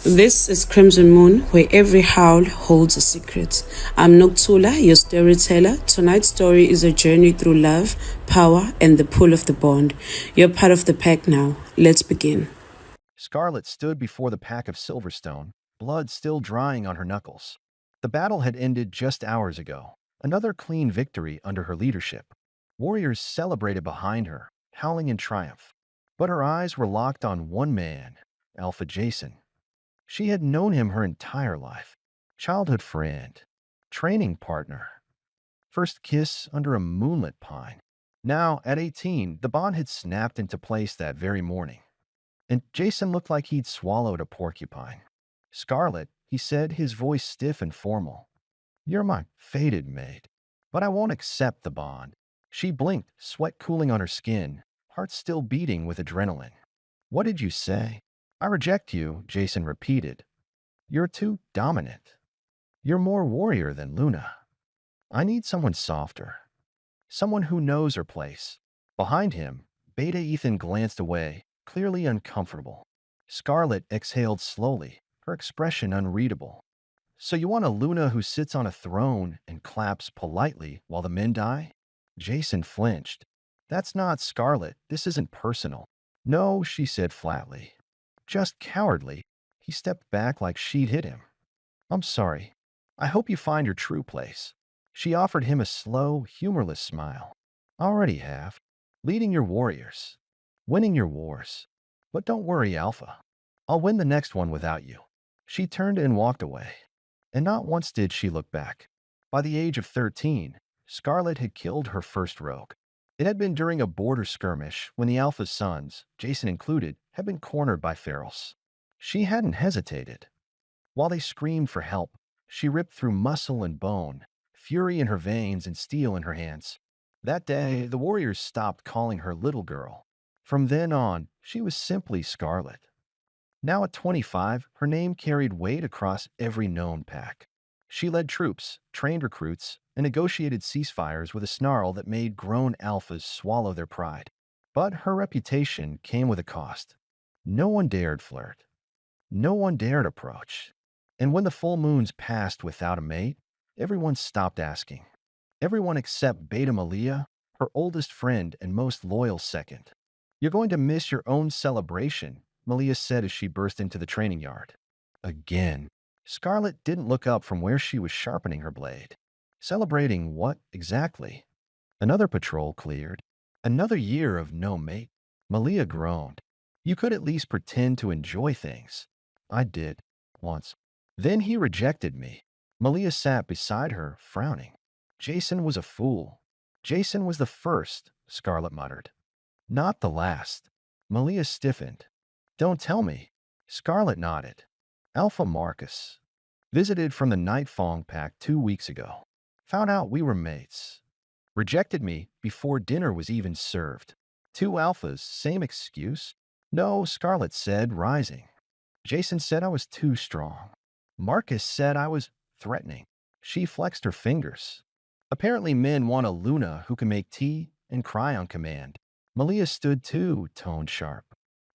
This is Crimson Moon, where every howl holds a secret. I'm Noktula, your storyteller. Tonight's story is a journey through love, power, and the pull of the bond. You're part of the pack now. Let's begin. Scarlet stood before the pack of Silverstone, blood still drying on her knuckles. The battle had ended just hours ago, another clean victory under her leadership. Warriors celebrated behind her, howling in triumph. But her eyes were locked on one man, Alpha Jason. She had known him her entire life. Childhood friend, training partner, first kiss under a moonlit pine. Now, at 18, the bond had snapped into place that very morning. And Jason looked like he'd swallowed a porcupine. Scarlet, he said, his voice stiff and formal. You're my fated mate, but I won't accept the bond. She blinked, sweat cooling on her skin, heart still beating with adrenaline. What did you say? I reject you, Jason repeated. You're too dominant. You're more warrior than Luna. I need someone softer. Someone who knows her place. Behind him, Beta Ethan glanced away, clearly uncomfortable. Scarlet exhaled slowly, her expression unreadable. So you want a Luna who sits on a throne and claps politely while the men die? Jason flinched. That's not Scarlet. This isn't personal. No, she said flatly. Just cowardly. He stepped back like she'd hit him. I'm sorry. I hope you find your true place. She offered him a slow, humorless smile. I already have. Leading your warriors. Winning your wars. But don't worry, Alpha. I'll win the next one without you. She turned and walked away. And not once did she look back. By the age of 13, Scarlet had killed her first rogue. It had been during a border skirmish when the Alpha's sons, Jason included, had been cornered by ferals. She hadn't hesitated. While they screamed for help, she ripped through muscle and bone, fury in her veins and steel in her hands. That day, the warriors stopped calling her little girl. From then on, she was simply Scarlet. Now at 25, her name carried weight across every known pack. She led troops, trained recruits, and negotiated ceasefires with a snarl that made grown alphas swallow their pride. But her reputation came with a cost. No one dared flirt. No one dared approach. And when the full moons passed without a mate, everyone stopped asking. Everyone except Beta Malia, her oldest friend and most loyal second. You're going to miss your own celebration, Malia said as she burst into the training yard. Again. Scarlet didn't look up from where she was sharpening her blade. Celebrating what exactly? Another patrol cleared. Another year of no mate. Malia groaned. You could at least pretend to enjoy things. I did, once. Then he rejected me. Malia sat beside her, frowning. Jason was a fool. Jason was the first, Scarlet muttered. Not the last. Malia stiffened. Don't tell me. Scarlet nodded. Alpha Marcus. Visited from the Nightfang pack 2 weeks ago. Found out we were mates. Rejected me before dinner was even served. 2 alphas, same excuse? No, Scarlet said, rising. Jason said I was too strong. Marcus said I was threatening. She flexed her fingers. Apparently men want a Luna who can make tea and cry on command. Malia stood too, toned sharp.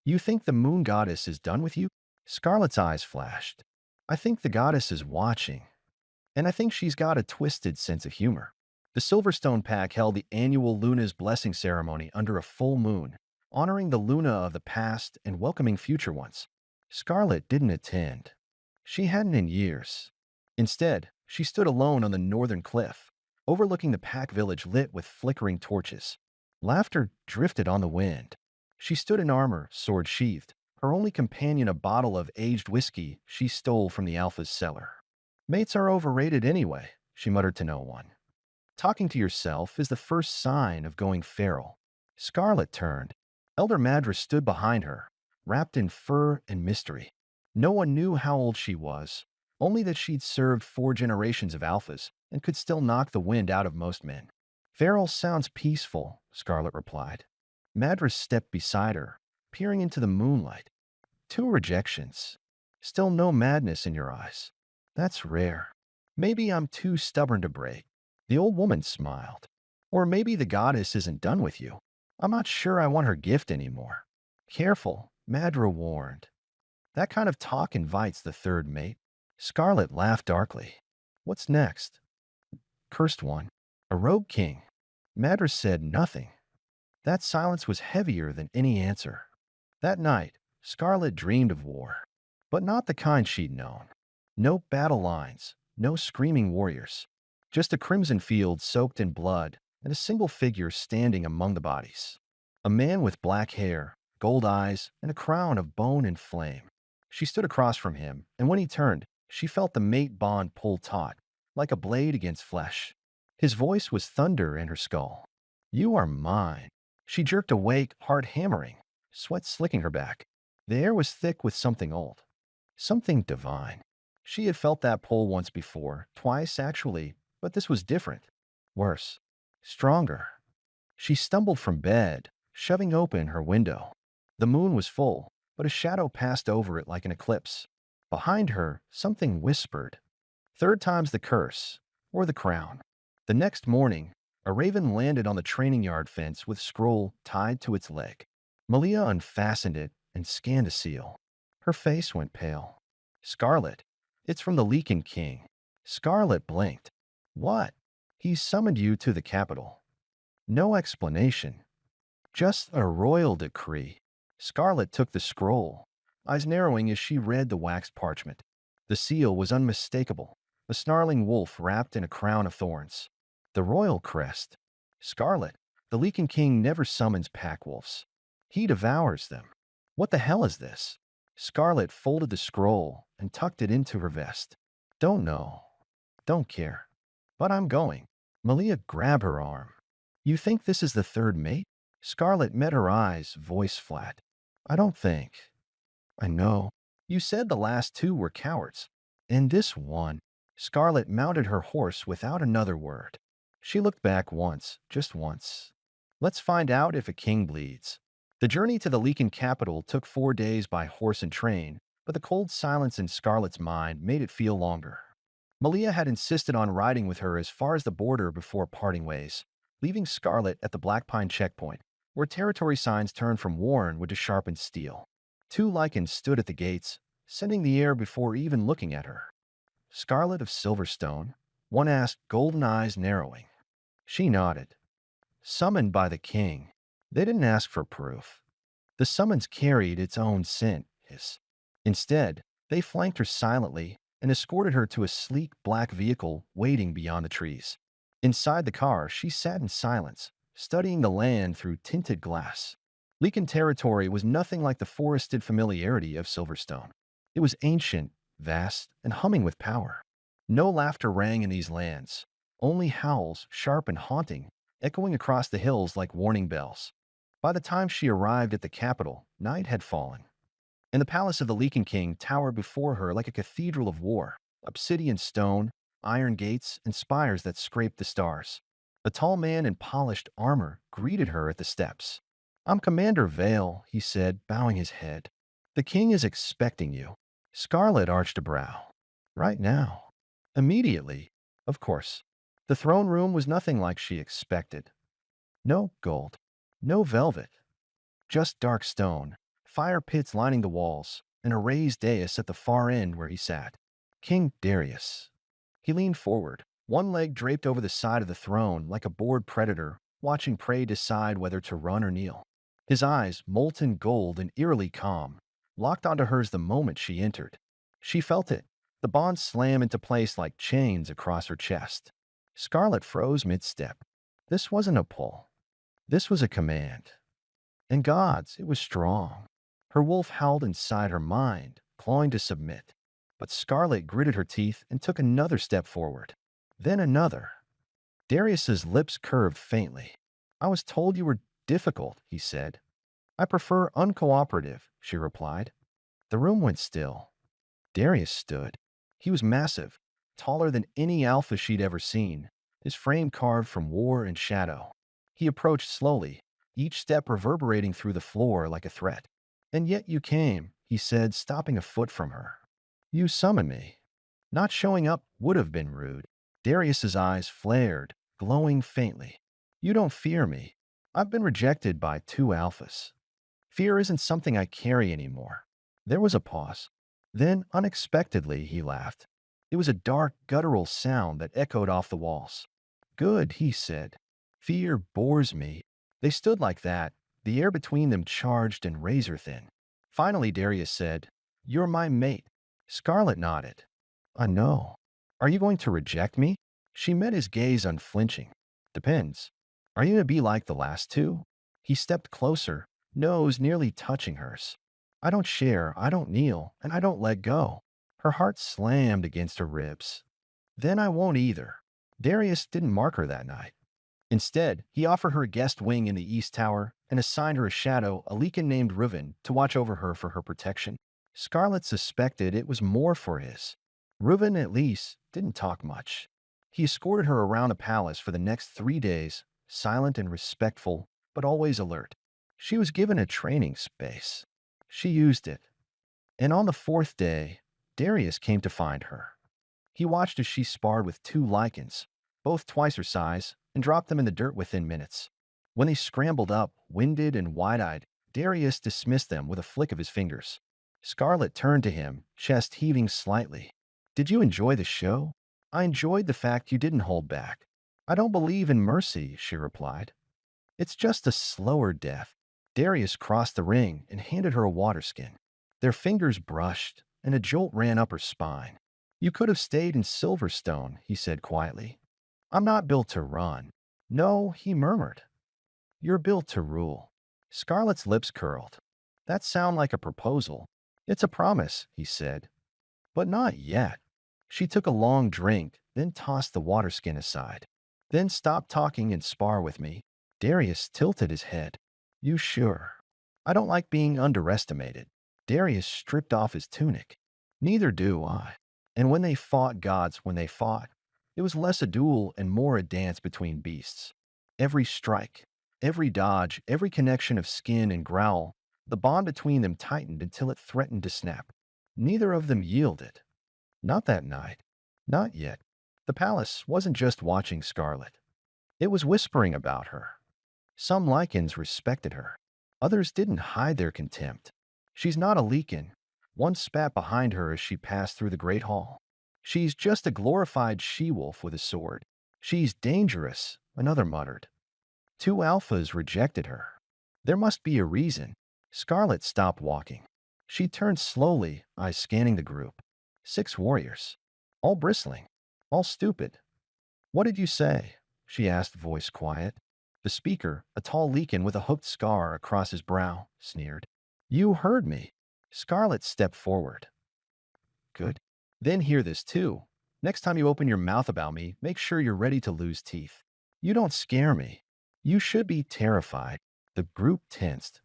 You think the moon goddess is done with you? Scarlet's eyes flashed. I think the goddess is watching. And I think she's got a twisted sense of humor. The Silverstone pack held the annual Luna's blessing ceremony under a full moon, honoring the Luna of the past and welcoming future ones. Scarlet didn't attend. She hadn't in years. Instead, she stood alone on the northern cliff, overlooking the pack village lit with flickering torches. Laughter drifted on the wind. She stood in armor, sword sheathed, her only companion a bottle of aged whiskey she stole from the Alpha's cellar. Mates are overrated anyway, she muttered to no one. Talking to yourself is the first sign of going feral. Scarlet turned. Elder Madras stood behind her, wrapped in fur and mystery. No one knew how old she was, only that she'd served 4 generations of alphas and could still knock the wind out of most men. Feral sounds peaceful, Scarlet replied. Madras stepped beside her, peering into the moonlight. 2 rejections. Still no madness in your eyes. That's rare. Maybe I'm too stubborn to break. The old woman smiled. Or maybe the goddess isn't done with you. I'm not sure I want her gift anymore. Careful, Madra warned. That kind of talk invites the third mate. Scarlet laughed darkly. What's next? Cursed one. A rogue king. Matter said nothing. That silence was heavier than any answer. That night, Scarlet dreamed of war, but not the kind she'd known. No battle lines, no screaming warriors, just a crimson field soaked in blood and a single figure standing among the bodies. A man with black hair, gold eyes, and a crown of bone and flame. She stood across from him, and when he turned, she felt the mate bond pull taut, like a blade against flesh. His voice was thunder in her skull. You are mine. She jerked awake, heart hammering, sweat slicking her back. The air was thick with something old, something divine. She had felt that pull once before, twice actually, but this was different. Worse. Stronger. She stumbled from bed, shoving open her window. The moon was full, but a shadow passed over it like an eclipse. Behind her, something whispered. Third time's the curse, or the crown. The next morning, a raven landed on the training yard fence with scroll tied to its leg. Malia unfastened it and scanned a seal. Her face went pale. Scarlet. It's from the Lycan King. Scarlet blinked. What? He summoned you to the capital. No explanation. Just a royal decree. Scarlet took the scroll, eyes narrowing as she read the waxed parchment. The seal was unmistakable, a snarling wolf wrapped in a crown of thorns. The royal crest. Scarlet, the Lycan King never summons pack wolves. He devours them. What the hell is this? Scarlet folded the scroll and tucked it into her vest. Don't know. Don't care. But I'm going. Malia grabbed her arm. You think this is the third mate? Scarlet met her eyes, voice flat. I don't think. I know. You said the last two were cowards. And this one. Scarlet mounted her horse without another word. She looked back once, just once. Let's find out if a king bleeds. The journey to the Lycan capital took 4 days by horse and train, but the cold silence in Scarlet's mind made it feel longer. Malia had insisted on riding with her as far as the border before parting ways, leaving Scarlet at the Black Pine checkpoint, where territory signs turned from worn wood to sharpened steel. 2 Lycans stood at the gates, scenting the air before even looking at her. Scarlet of Silverstone, one asked, golden eyes narrowing. She nodded. Summoned by the king. They didn't ask for proof. The summons carried its own scent. Instead, they flanked her silently and escorted her to a sleek black vehicle waiting beyond the trees. Inside the car, she sat in silence, studying the land through tinted glass. Lycan territory was nothing like the forested familiarity of Silverstone. It was ancient, vast, and humming with power. No laughter rang in these lands, only howls, sharp and haunting, echoing across the hills like warning bells. By the time she arrived at the capital, night had fallen, and the palace of the Lycan King towered before her like a cathedral of war, obsidian stone, iron gates, and spires that scraped the stars. A tall man in polished armor greeted her at the steps. I'm Commander Vale, he said, bowing his head. The king is expecting you. Scarlet arched a brow. Right now. Immediately. Of course. The throne room was nothing like she expected. No gold. No velvet. Just dark stone, fire pits lining the walls, and a raised dais at the far end where he sat. King Darius. He leaned forward, one leg draped over the side of the throne like a bored predator, watching prey decide whether to run or kneel. His eyes, molten gold and eerily calm, locked onto hers the moment she entered. She felt it, the bond slam into place like chains across her chest. Scarlet froze mid-step. This wasn't a pull. This was a command. And God's, it was strong. Her wolf howled inside her mind, clawing to submit. But Scarlet gritted her teeth and took another step forward. Then another. Darius's lips curved faintly. I was told you were difficult, he said. I prefer uncooperative, she replied. The room went still. Darius stood. He was massive, taller than any alpha she'd ever seen, his frame carved from war and shadow. He approached slowly, each step reverberating through the floor like a threat. And yet you came, he said, stopping a foot from her. You summoned me. Not showing up would have been rude. Darius's eyes flared, glowing faintly. You don't fear me. I've been rejected by 2 alphas. Fear isn't something I carry anymore. There was a pause. Then, unexpectedly, he laughed. It was a dark, guttural sound that echoed off the walls. Good, he said. Fear bores me. They stood like that, the air between them charged and razor-thin. Finally, Darius said, You're my mate. Scarlet nodded. I know. Are you going to reject me? She met his gaze unflinching. Depends. Are you going to be like the last two? He stepped closer, nose nearly touching hers. I don't share, I don't kneel, and I don't let go. Her heart slammed against her ribs. Then I won't either. Darius didn't mark her that night. Instead, he offered her a guest wing in the East Tower and assigned her a shadow, a Lycan named Reuven, to watch over her for her protection. Scarlet suspected it was more for his. Reuven, at least, didn't talk much. He escorted her around the palace for the next 3 days, silent and respectful, but always alert. She was given a training space. She used it. And on the 4th day, Darius came to find her. He watched as she sparred with 2 Lycans, both twice her size, and dropped them in the dirt within minutes. When they scrambled up, winded and wide-eyed, Darius dismissed them with a flick of his fingers. Scarlet turned to him, chest heaving slightly. Did you enjoy the show? I enjoyed the fact you didn't hold back. I don't believe in mercy, she replied. It's just a slower death. Darius crossed the ring and handed her a water skin. Their fingers brushed, and a jolt ran up her spine. You could have stayed in Silverstone, he said quietly. I'm not built to run. No, he murmured. You're built to rule. Scarlet's lips curled. That sounds like a proposal. It's a promise, he said. But not yet. She took a long drink, then tossed the water skin aside. Then stop talking and spar with me. Darius tilted his head. You sure? I don't like being underestimated. Darius stripped off his tunic. Neither do I. And when they fought gods when they fought, it was less a duel and more a dance between beasts. Every strike, every dodge, every connection of skin and growl, the bond between them tightened until it threatened to snap. Neither of them yielded. Not that night. Not yet. The palace wasn't just watching Scarlet. It was whispering about her. Some Lycans respected her. Others didn't hide their contempt. She's not a Lycan. One spat behind her as she passed through the great hall. She's just a glorified she-wolf with a sword. She's dangerous, another muttered. 2 alphas rejected her. There must be a reason. Scarlet stopped walking. She turned slowly, eyes scanning the group. 6 warriors. All bristling. All stupid. What did you say? She asked, voice quiet. The speaker, a tall Lycan with a hooked scar across his brow, sneered. You heard me. Scarlet stepped forward. Good. Then hear this too. Next time you open your mouth about me, make sure you're ready to lose teeth. You don't scare me. You should be terrified. The group tensed.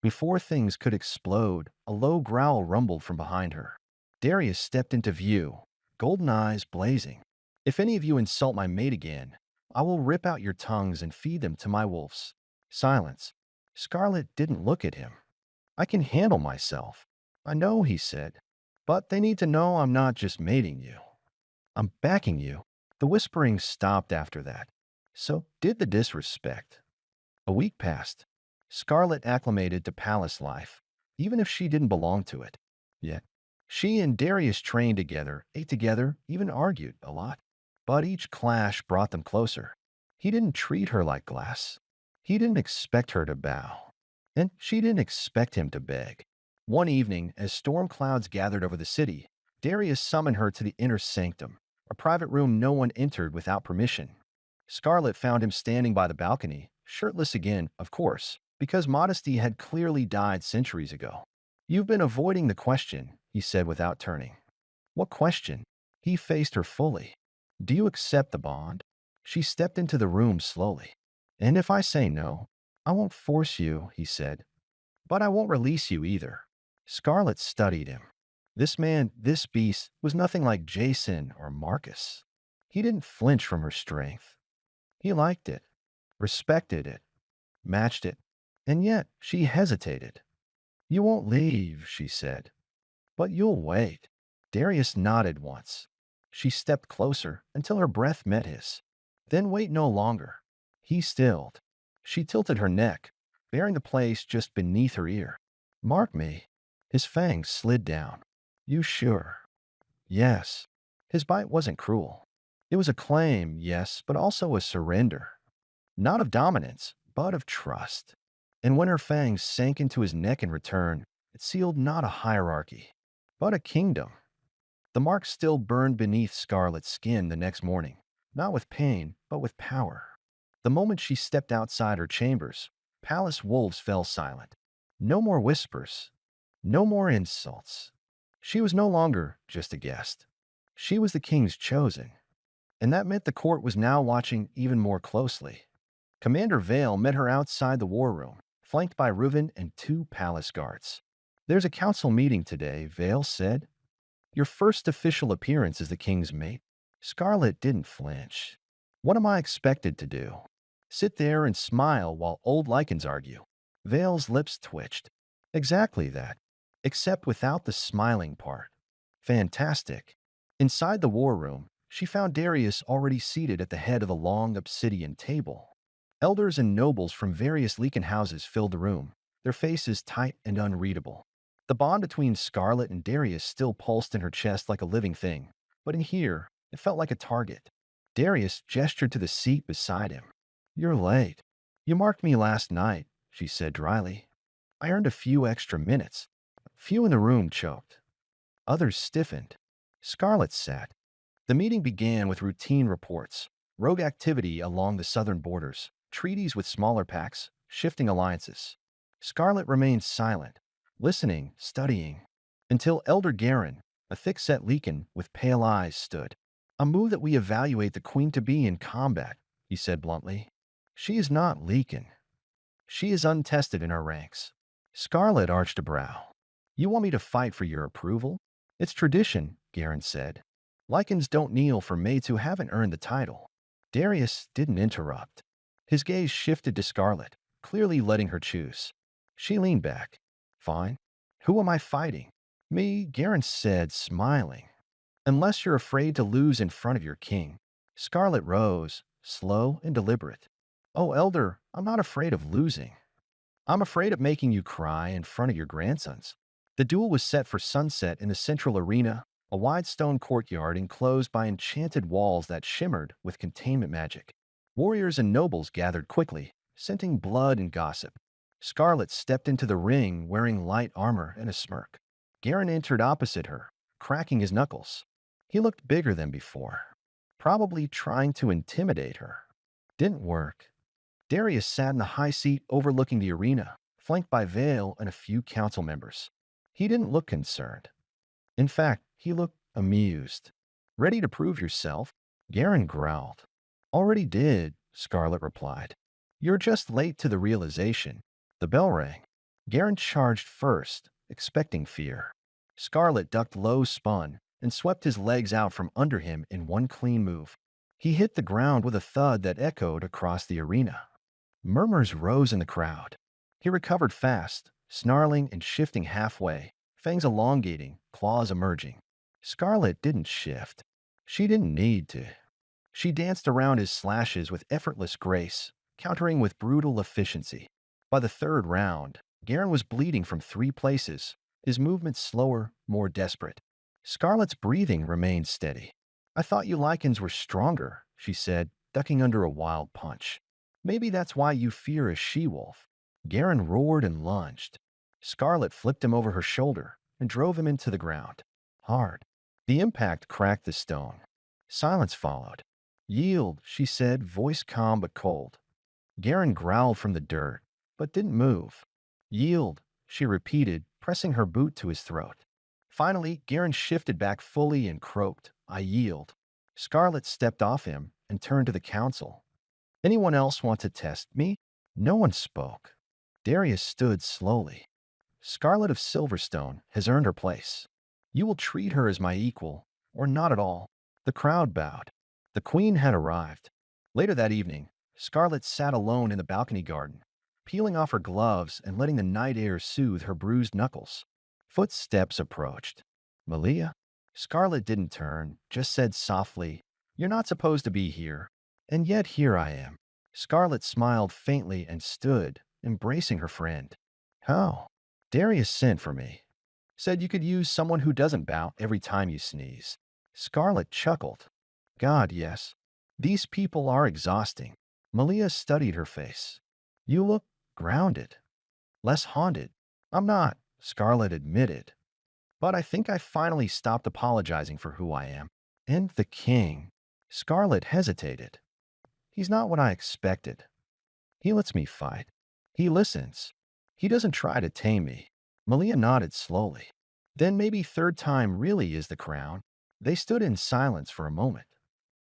Before things could explode, a low growl rumbled from behind her. Darius stepped into view, golden eyes blazing. If any of you insult my mate again, I will rip out your tongues and feed them to my wolves. Silence. Scarlet didn't look at him. I can handle myself. I know, he said. But they need to know I'm not just mating you. I'm backing you. The whispering stopped after that. So did the disrespect. A week passed. Scarlet acclimated to palace life, even if she didn't belong to it. Yet, she and Darius trained together, ate together, even argued a lot. But each clash brought them closer. He didn't treat her like glass. He didn't expect her to bow. And she didn't expect him to beg. One evening, as storm clouds gathered over the city, Darius summoned her to the inner sanctum, a private room no one entered without permission. Scarlet found him standing by the balcony, shirtless again, of course, because modesty had clearly died centuries ago. You've been avoiding the question, he said without turning. What question? He faced her fully. Do you accept the bond? She stepped into the room slowly. And if I say no, I won't force you, he said. But I won't release you either. Scarlet studied him. This man, this beast, was nothing like Jason or Marcus. He didn't flinch from her strength. He liked it, respected it, matched it, and yet she hesitated. You won't leave, she said. But you'll wait. Darius nodded once. She stepped closer until her breath met his. Then wait no longer. He stilled. She tilted her neck, baring the place just beneath her ear. Mark me. His fangs slid down. You sure? Yes. His bite wasn't cruel. It was a claim, yes, but also a surrender. Not of dominance, but of trust. And when her fangs sank into his neck in return, it sealed not a hierarchy, but a kingdom. The mark still burned beneath Scarlet's skin the next morning, not with pain, but with power. The moment she stepped outside her chambers, palace wolves fell silent. No more whispers, no more insults. She was no longer just a guest. She was the king's chosen, and that meant the court was now watching even more closely. Commander Vale met her outside the war room, flanked by Reuven and two palace guards. There's a council meeting today, Vale said. Your first official appearance as the king's mate. Scarlet didn't flinch. What am I expected to do? Sit there and smile while old Lycans argue. Vale's lips twitched. Exactly that, except without the smiling part. Fantastic. Inside the war room, she found Darius already seated at the head of the long obsidian table. Elders and nobles from various Lycan houses filled the room, their faces tight and unreadable. The bond between Scarlet and Darius still pulsed in her chest like a living thing, but in here, it felt like a target. Darius gestured to the seat beside him. You're late. You marked me last night, she said dryly. I earned a few extra minutes. Few in the room choked. Others stiffened. Scarlet sat. The meeting began with routine reports, rogue activity along the southern borders, treaties with smaller pacts, shifting alliances. Scarlet remained silent, listening, studying, until Elder Garen, a thick-set Lycan with pale eyes, stood. A move that we evaluate the Queen-to-be in combat, he said bluntly. She is not Lycan. She is untested in our ranks. Scarlet arched a brow. You want me to fight for your approval? It's tradition, Garen said. Lycans don't kneel for maids who haven't earned the title. Darius didn't interrupt. His gaze shifted to Scarlet, clearly letting her choose. She leaned back. Fine. Who am I fighting? Me, Garen said, smiling. Unless you're afraid to lose in front of your king. Scarlet rose, slow and deliberate. Oh, Elder, I'm not afraid of losing. I'm afraid of making you cry in front of your grandsons. The duel was set for sunset in the central arena, a wide stone courtyard enclosed by enchanted walls that shimmered with containment magic. Warriors and nobles gathered quickly, scenting blood and gossip. Scarlet stepped into the ring wearing light armor and a smirk. Garen entered opposite her, cracking his knuckles. He looked bigger than before, probably trying to intimidate her. Didn't work. Darius sat in the high seat overlooking the arena, flanked by Vale and a few council members. He didn't look concerned. In fact, he looked amused. Ready to prove yourself? Garen growled. Already did, Scarlet replied. You're just late to the realization. The bell rang. Garen charged first, expecting fear. Scarlet ducked low, spun, and swept his legs out from under him in one clean move. He hit the ground with a thud that echoed across the arena. Murmurs rose in the crowd. He recovered fast, snarling and shifting halfway, fangs elongating, claws emerging. Scarlet didn't shift. She didn't need to. She danced around his slashes with effortless grace, countering with brutal efficiency. By the third round, Garen was bleeding from 3 places, his movements slower, more desperate. Scarlet's breathing remained steady. I thought you Lycans were stronger, she said, ducking under a wild punch. Maybe that's why you fear a she-wolf. Garen roared and lunged. Scarlet flipped him over her shoulder and drove him into the ground. Hard. The impact cracked the stone. Silence followed. Yield, she said, voice calm but cold. Garen growled from the dirt, but didn't move. Yield, she repeated, pressing her boot to his throat. Finally, Garen shifted back fully and croaked, I yield. Scarlet stepped off him and turned to the council. Anyone else want to test me? No one spoke. Darius stood slowly. Scarlet of Silverstone has earned her place. You will treat her as my equal, or not at all. The crowd bowed. The queen had arrived. Later that evening, Scarlet sat alone in the balcony garden, peeling off her gloves and letting the night air soothe her bruised knuckles. Footsteps approached. Malia? Scarlet didn't turn, just said softly, You're not supposed to be here. And yet here I am. Scarlet smiled faintly and stood, embracing her friend. How? Darius sent for me. Said you could use someone who doesn't bow every time you sneeze. Scarlet chuckled. God, yes. These people are exhausting. Malia studied her face. You look grounded. Less haunted. I'm not, Scarlet admitted. But I think I finally stopped apologizing for who I am. And the king. Scarlet hesitated. He's not what I expected. He lets me fight. He listens. He doesn't try to tame me. Malia nodded slowly. Then maybe third time really is the crown. They stood in silence for a moment.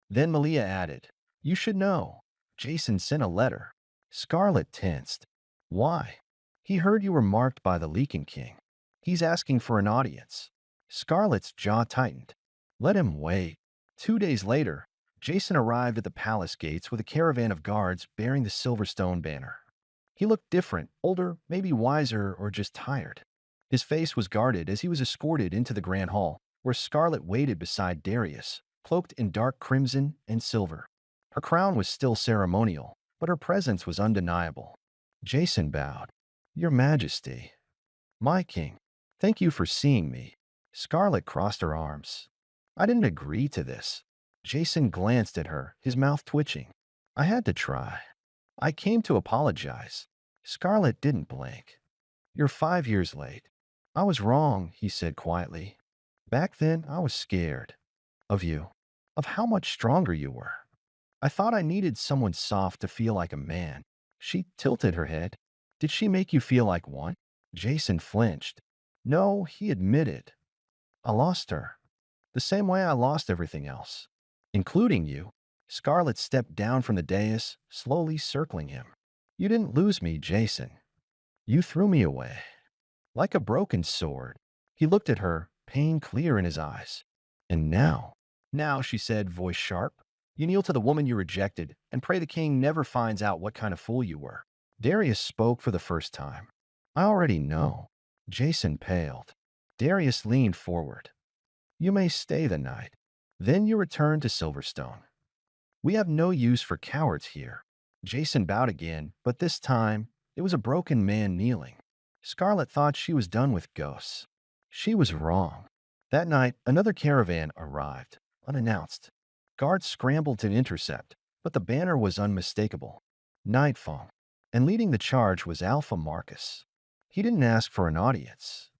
Then Malia added, You should know. Jason sent a letter. Scarlet tensed. Why? He heard you were marked by the Lycan King. He's asking for an audience. Scarlet's jaw tightened. Let him wait. 2 days later, Jason arrived at the palace gates with a caravan of guards bearing the Silverstone banner. He looked different, older, maybe wiser, or just tired. His face was guarded as he was escorted into the Grand Hall, where Scarlet waited beside Darius, cloaked in dark crimson and silver. Her crown was still ceremonial, but her presence was undeniable. Jason bowed. Your Majesty. My king. Thank you for seeing me. Scarlet crossed her arms. I didn't agree to this. Jason glanced at her, his mouth twitching. I had to try. I came to apologize. Scarlet didn't blink. You're 5 years late. I was wrong, he said quietly. Back then, I was scared. Of you. Of how much stronger you were. I thought I needed someone soft to feel like a man. She tilted her head. Did she make you feel like one? Jason flinched. No, he admitted. I lost her. The same way I lost everything else. Including you. Scarlet stepped down from the dais, slowly circling him. You didn't lose me, Jason. You threw me away. Like a broken sword. He looked at her, pain clear in his eyes. And now, she said, voice sharp, you kneel to the woman you rejected and pray the king never finds out what kind of fool you were. Darius spoke for the first time. I already know. Jason paled. Darius leaned forward. You may stay the night. Then you return to Silverstone. We have no use for cowards here. Jason bowed again, but this time it was a broken man kneeling. Scarlet thought she was done with ghosts. She was wrong. That night, another caravan arrived, unannounced. Guards scrambled to intercept, but the banner was unmistakable. Nightfall. And leading the charge was Alpha Marcus. He didn't ask for an audience.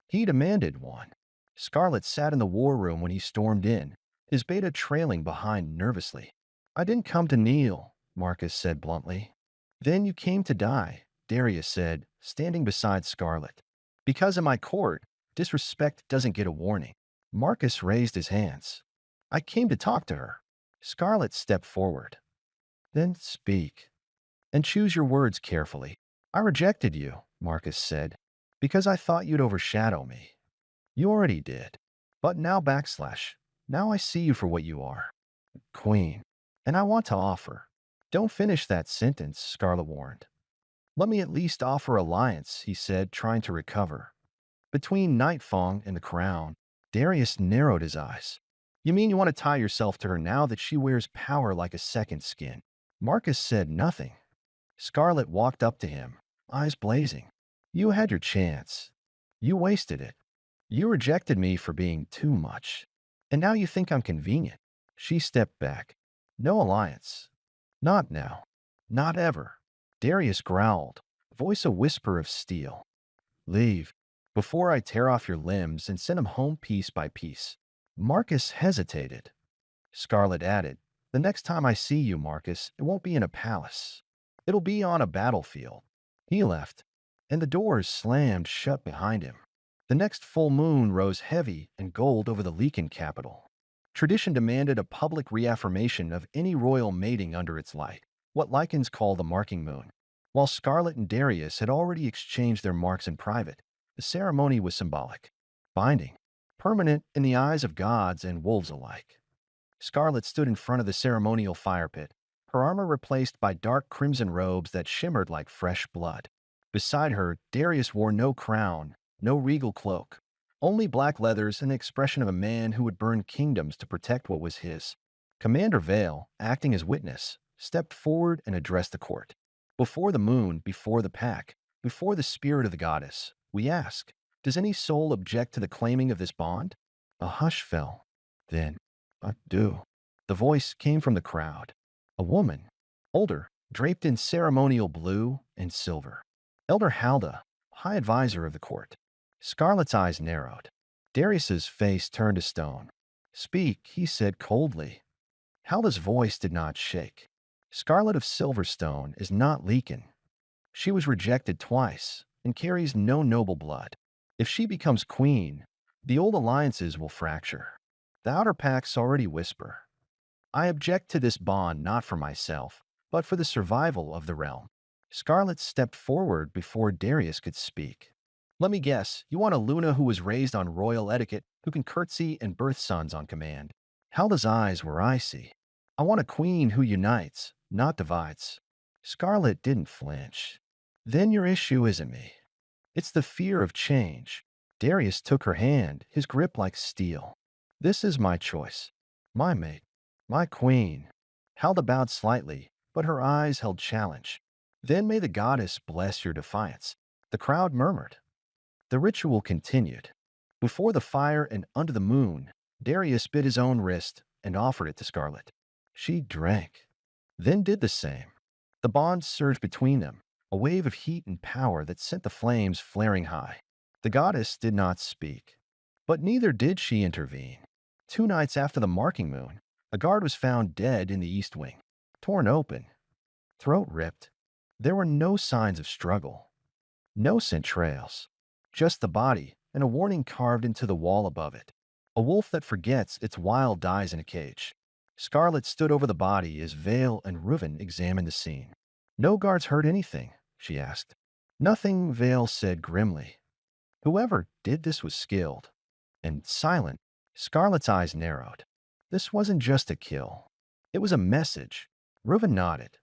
He demanded one. Scarlet sat in the war room when he stormed in, his beta trailing behind nervously. I didn't come to kneel, Marcus said bluntly. Then you came to die, Darius said, standing beside Scarlet. Because in my court, disrespect doesn't get a warning. Marcus raised his hands. I came to talk to her. Scarlet stepped forward. Then speak. And choose your words carefully. I rejected you, Marcus said, because I thought you'd overshadow me. You already did. But now backslash. Now I see you for what you are. Queen. And I want to offer. Don't finish that sentence, Scarlet warned. Let me at least offer alliance, he said, trying to recover. Between Nightfang and the crown, Darius narrowed his eyes. You mean you want to tie yourself to her now that she wears power like a second skin? Marcus said nothing. Scarlet walked up to him, eyes blazing. You had your chance. You wasted it. You rejected me for being too much. And now you think I'm convenient. She stepped back. No alliance. Not now. Not ever. Darius growled, voice a whisper of steel. Leave, before I tear off your limbs and send him home piece by piece. Marcus hesitated. Scarlet added, The next time I see you, Marcus, it won't be in a palace. It'll be on a battlefield. He left, and the doors slammed shut behind him. The next full moon rose heavy and gold over the Lycan capital. Tradition demanded a public reaffirmation of any royal mating under its light, what Lycans call the marking moon. While Scarlet and Darius had already exchanged their marks in private, the ceremony was symbolic, binding, permanent in the eyes of gods and wolves alike. Scarlet stood in front of the ceremonial fire pit, her armor replaced by dark crimson robes that shimmered like fresh blood. Beside her, Darius wore no crown, no regal cloak, only black leathers and the expression of a man who would burn kingdoms to protect what was his. Commander Vale, acting as witness, stepped forward and addressed the court. Before the moon, before the pack, before the spirit of the goddess, we ask, Does any soul object to the claiming of this bond? A hush fell. Then, I do. The voice came from the crowd. A woman, older, draped in ceremonial blue and silver. Elder Halda, high advisor of the court. Scarlet's eyes narrowed. Darius's face turned to stone. Speak, he said coldly. Halda's voice did not shake. Scarlet of Silverstone is not Lycan. She was rejected twice and carries no noble blood. If she becomes queen, the old alliances will fracture. The outer pacts already whisper. I object to this bond not for myself, but for the survival of the realm. Scarlet stepped forward before Darius could speak. Let me guess, you want a Luna who was raised on royal etiquette, who can curtsy and birth sons on command. Halda's eyes were icy. I want a queen who unites, not divides. Scarlet didn't flinch. Then your issue isn't me. It's the fear of change. Darius took her hand, his grip like steel. This is my choice. My mate. My queen. Halda bowed slightly, but her eyes held challenge. Then may the goddess bless your defiance. The crowd murmured. The ritual continued. Before the fire and under the moon, Darius bit his own wrist and offered it to Scarlet. She drank, then did the same. The bond surged between them, a wave of heat and power that sent the flames flaring high. The goddess did not speak, but neither did she intervene. 2 nights after the marking moon, a guard was found dead in the east wing, torn open, throat ripped. There were no signs of struggle, no scent trails, just the body and a warning carved into the wall above it. A wolf that forgets its wild dies in a cage. Scarlet stood over the body as Vale and Reuven examined the scene. No guards heard anything, she asked. Nothing, Vale said grimly. Whoever did this was skilled. And silent, Scarlet's eyes narrowed. This wasn't just a kill. It was a message. Reuven nodded.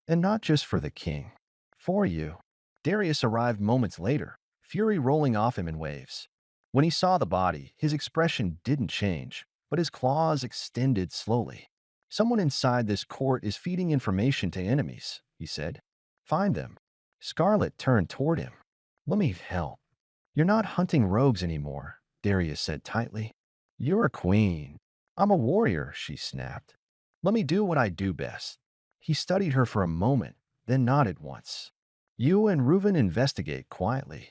And not just for the king. For you. Darius arrived moments later, fury rolling off him in waves. When he saw the body, his expression didn't change, but his claws extended slowly. Someone inside this court is feeding information to enemies, he said. Find them. Scarlet turned toward him. Let me help. You're not hunting rogues anymore, Darius said tightly. You're a queen. I'm a warrior, she snapped. Let me do what I do best. He studied her for a moment, then nodded once. You and Reuven investigate quietly.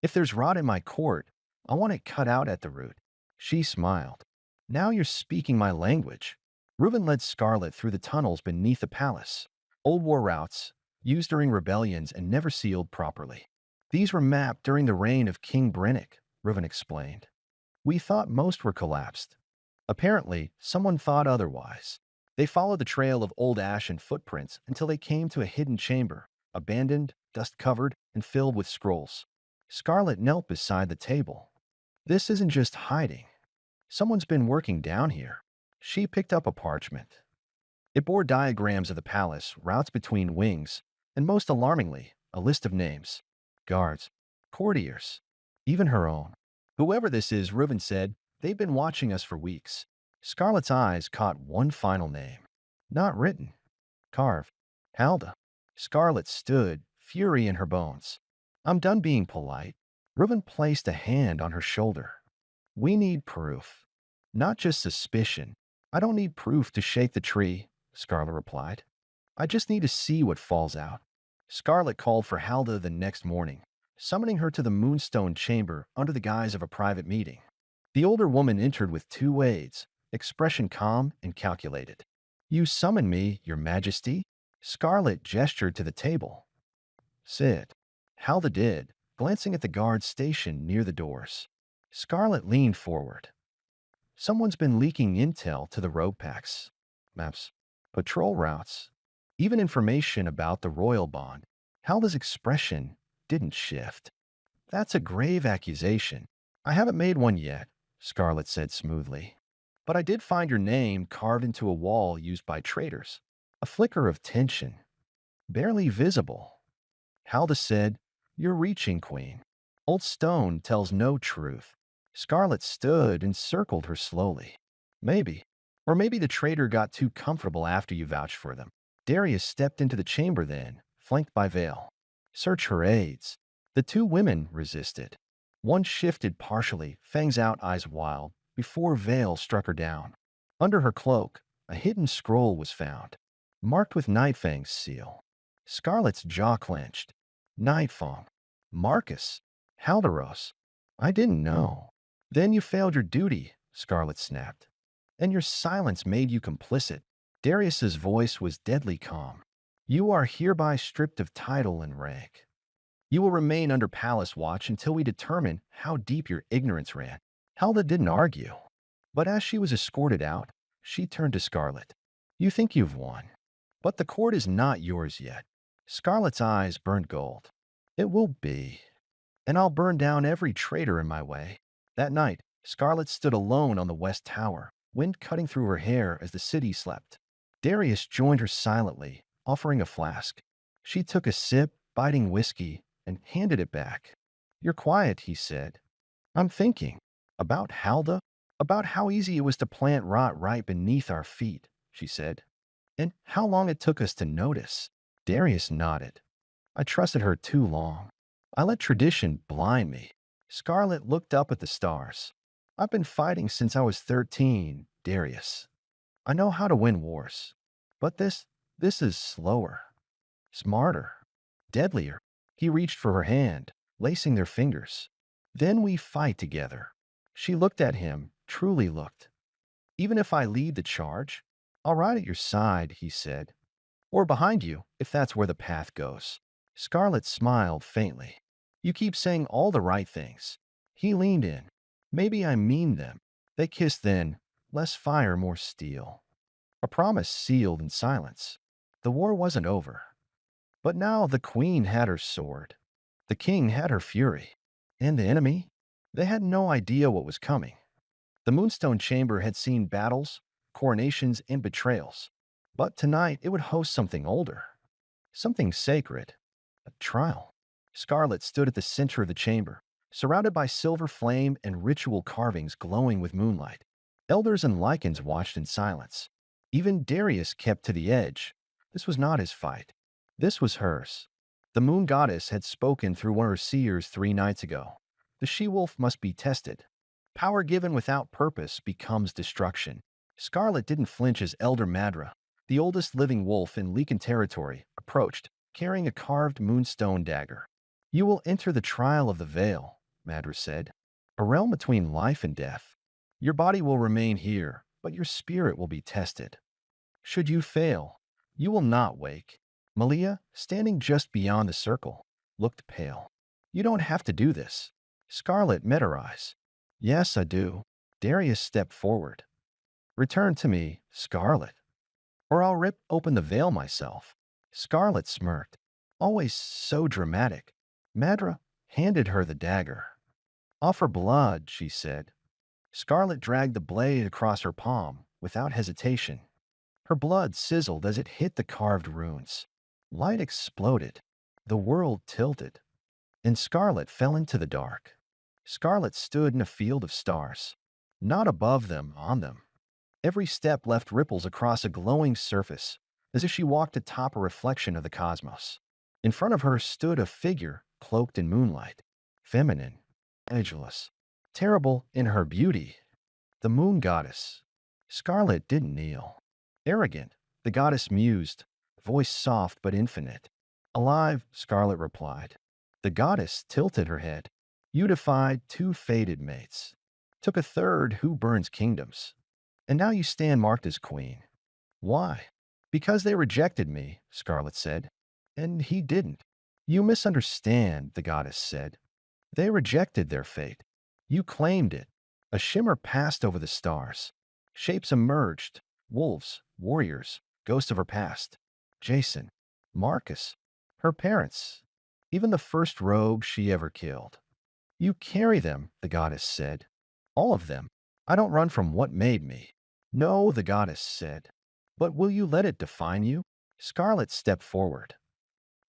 If there's rot in my court, I want it cut out at the root. She smiled. Now you're speaking my language. Reuven led Scarlet through the tunnels beneath the palace. Old war routes, used during rebellions and never sealed properly. These were mapped during the reign of King Brennick, Reuven explained. We thought most were collapsed. Apparently, someone thought otherwise. They followed the trail of old ash and footprints until they came to a hidden chamber, abandoned, dust-covered, and filled with scrolls. Scarlet knelt beside the table. This isn't just hiding. Someone's been working down here. She picked up a parchment. It bore diagrams of the palace, routes between wings, and most alarmingly, a list of names. Guards, courtiers, even her own. Whoever this is, Reuven said, they've been watching us for weeks. Scarlet's eyes caught one final name. Not written. Carved. Halda. Scarlet stood, fury in her bones. I'm done being polite. Reuven placed a hand on her shoulder. We need proof. Not just suspicion. I don't need proof to shake the tree, Scarlet replied. I just need to see what falls out. Scarlet called for Halda the next morning, summoning her to the Moonstone chamber under the guise of a private meeting. The older woman entered with 2 aides, expression calm and calculated. You summon me, your majesty? Scarlet gestured to the table. Sit. Halda did, glancing at the guards stationed near the doors. Scarlet leaned forward. Someone's been leaking intel to the rogue packs. Maps, patrol routes, even information about the royal bond. Halda's expression didn't shift. That's a grave accusation. I haven't made one yet, Scarlet said smoothly. But I did find your name carved into a wall used by traitors. A flicker of tension. Barely visible. Halda said, You're reaching, Queen. Old stone tells no truth. Scarlet stood and circled her slowly. Maybe. Or maybe the traitor got too comfortable after you vouched for them. Darius stepped into the chamber then, flanked by Vale. Search her aides. The 2 women resisted. One shifted partially, fangs out, eyes wild, before Veil struck her down. Under her cloak, a hidden scroll was found, marked with Nightfang's seal. Scarlet's jaw clenched. Nightfang. Marcus. Haldaros. I didn't know. Then you failed your duty, Scarlet snapped. And your silence made you complicit. Darius's voice was deadly calm. You are hereby stripped of title and rank. You will remain under palace watch until we determine how deep your ignorance ran. Halda didn't argue. But as she was escorted out, she turned to Scarlet. You think you've won. But the court is not yours yet. Scarlet's eyes burned gold. It will be. And I'll burn down every traitor in my way. That night, Scarlet stood alone on the west tower, wind cutting through her hair as the city slept. Darius joined her silently, offering a flask. She took a sip, biting whiskey, and handed it back. You're quiet, he said. I'm thinking. About Halda? About how easy it was to plant rot right beneath our feet, she said. And how long it took us to notice. Darius nodded. I trusted her too long. I let tradition blind me. Scarlet looked up at the stars. I've been fighting since I was 13, Darius. I know how to win wars. But this is slower. Smarter. Deadlier. He reached for her hand, lacing their fingers. Then we fight together. She looked at him, truly looked. Even if I lead the charge, I'll ride at your side, he said. Or behind you, if that's where the path goes. Scarlet smiled faintly. You keep saying all the right things. He leaned in. Maybe I mean them. They kissed then, less fire, more steel. A promise sealed in silence. The war wasn't over. But now the queen had her sword. The king had her fury. And the enemy? They had no idea what was coming. The Moonstone Chamber had seen battles, coronations, and betrayals. But tonight it would host something older. Something sacred. A trial. Scarlet stood at the center of the chamber, surrounded by silver flame and ritual carvings glowing with moonlight. Elders and Lycans watched in silence. Even Darius kept to the edge. This was not his fight. This was hers. The moon goddess had spoken through one of her seers 3 nights ago. The she-wolf must be tested. Power given without purpose becomes destruction. Scarlet didn't flinch as Elder Madra, the oldest living wolf in Lycan territory, approached, carrying a carved moonstone dagger. You will enter the trial of the veil, Madra said, a realm between life and death. Your body will remain here, but your spirit will be tested. Should you fail, you will not wake. Malia, standing just beyond the circle, looked pale. You don't have to do this. Scarlet met her eyes. Yes, I do. Darius stepped forward. Return to me, Scarlet, or I'll rip open the veil myself. Scarlet smirked. Always so dramatic. Madra handed her the dagger. Offer blood, she said. Scarlet dragged the blade across her palm without hesitation. Her blood sizzled as it hit the carved runes. Light exploded. The world tilted. And Scarlet fell into the dark. Scarlet stood in a field of stars. Not above them, on them. Every step left ripples across a glowing surface, as if she walked atop a reflection of the cosmos. In front of her stood a figure cloaked in moonlight, feminine, edgeless, terrible in her beauty. The moon goddess. Scarlet didn't kneel. Arrogant, the goddess mused, voice soft but infinite. Alive, Scarlet replied. The goddess tilted her head. You defied 2 fated mates. Took a third who burns kingdoms. And now you stand marked as queen. Why? Because they rejected me, Scarlet said. And he didn't. You misunderstand, the goddess said. They rejected their fate. You claimed it. A shimmer passed over the stars. Shapes emerged. Wolves, warriors, ghosts of her past. Jason, Marcus, her parents, even the first rogue she ever killed. You carry them, the goddess said. All of them. I don't run from what made me. No, the goddess said. But will you let it define you? Scarlet stepped forward.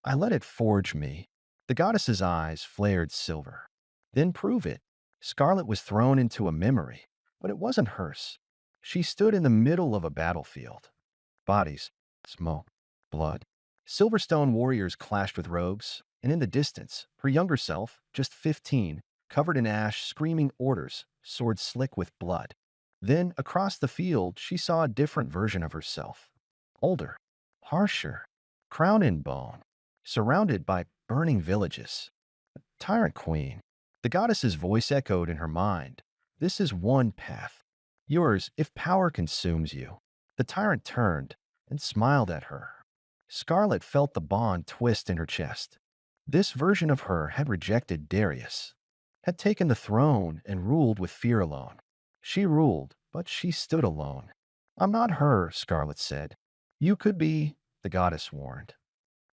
I let it forge me. The goddess's eyes flared silver. Then prove it. Scarlet was thrown into a memory, but it wasn't hers. She stood in the middle of a battlefield. Bodies, smoke, blood. Silverstone warriors clashed with rogues, and in the distance, her younger self, just 15, covered in ash, screaming orders, sword slick with blood. Then, across the field, she saw a different version of herself. Older, harsher, crowned in bone, surrounded by burning villages. Tyrant Queen. The goddess's voice echoed in her mind. This is one path. Yours, if power consumes you. The tyrant turned and smiled at her. Scarlet felt the bond twist in her chest. This version of her had rejected Darius, had taken the throne and ruled with fear alone. She ruled, but she stood alone. I'm not her, Scarlet said. You could be, the goddess warned.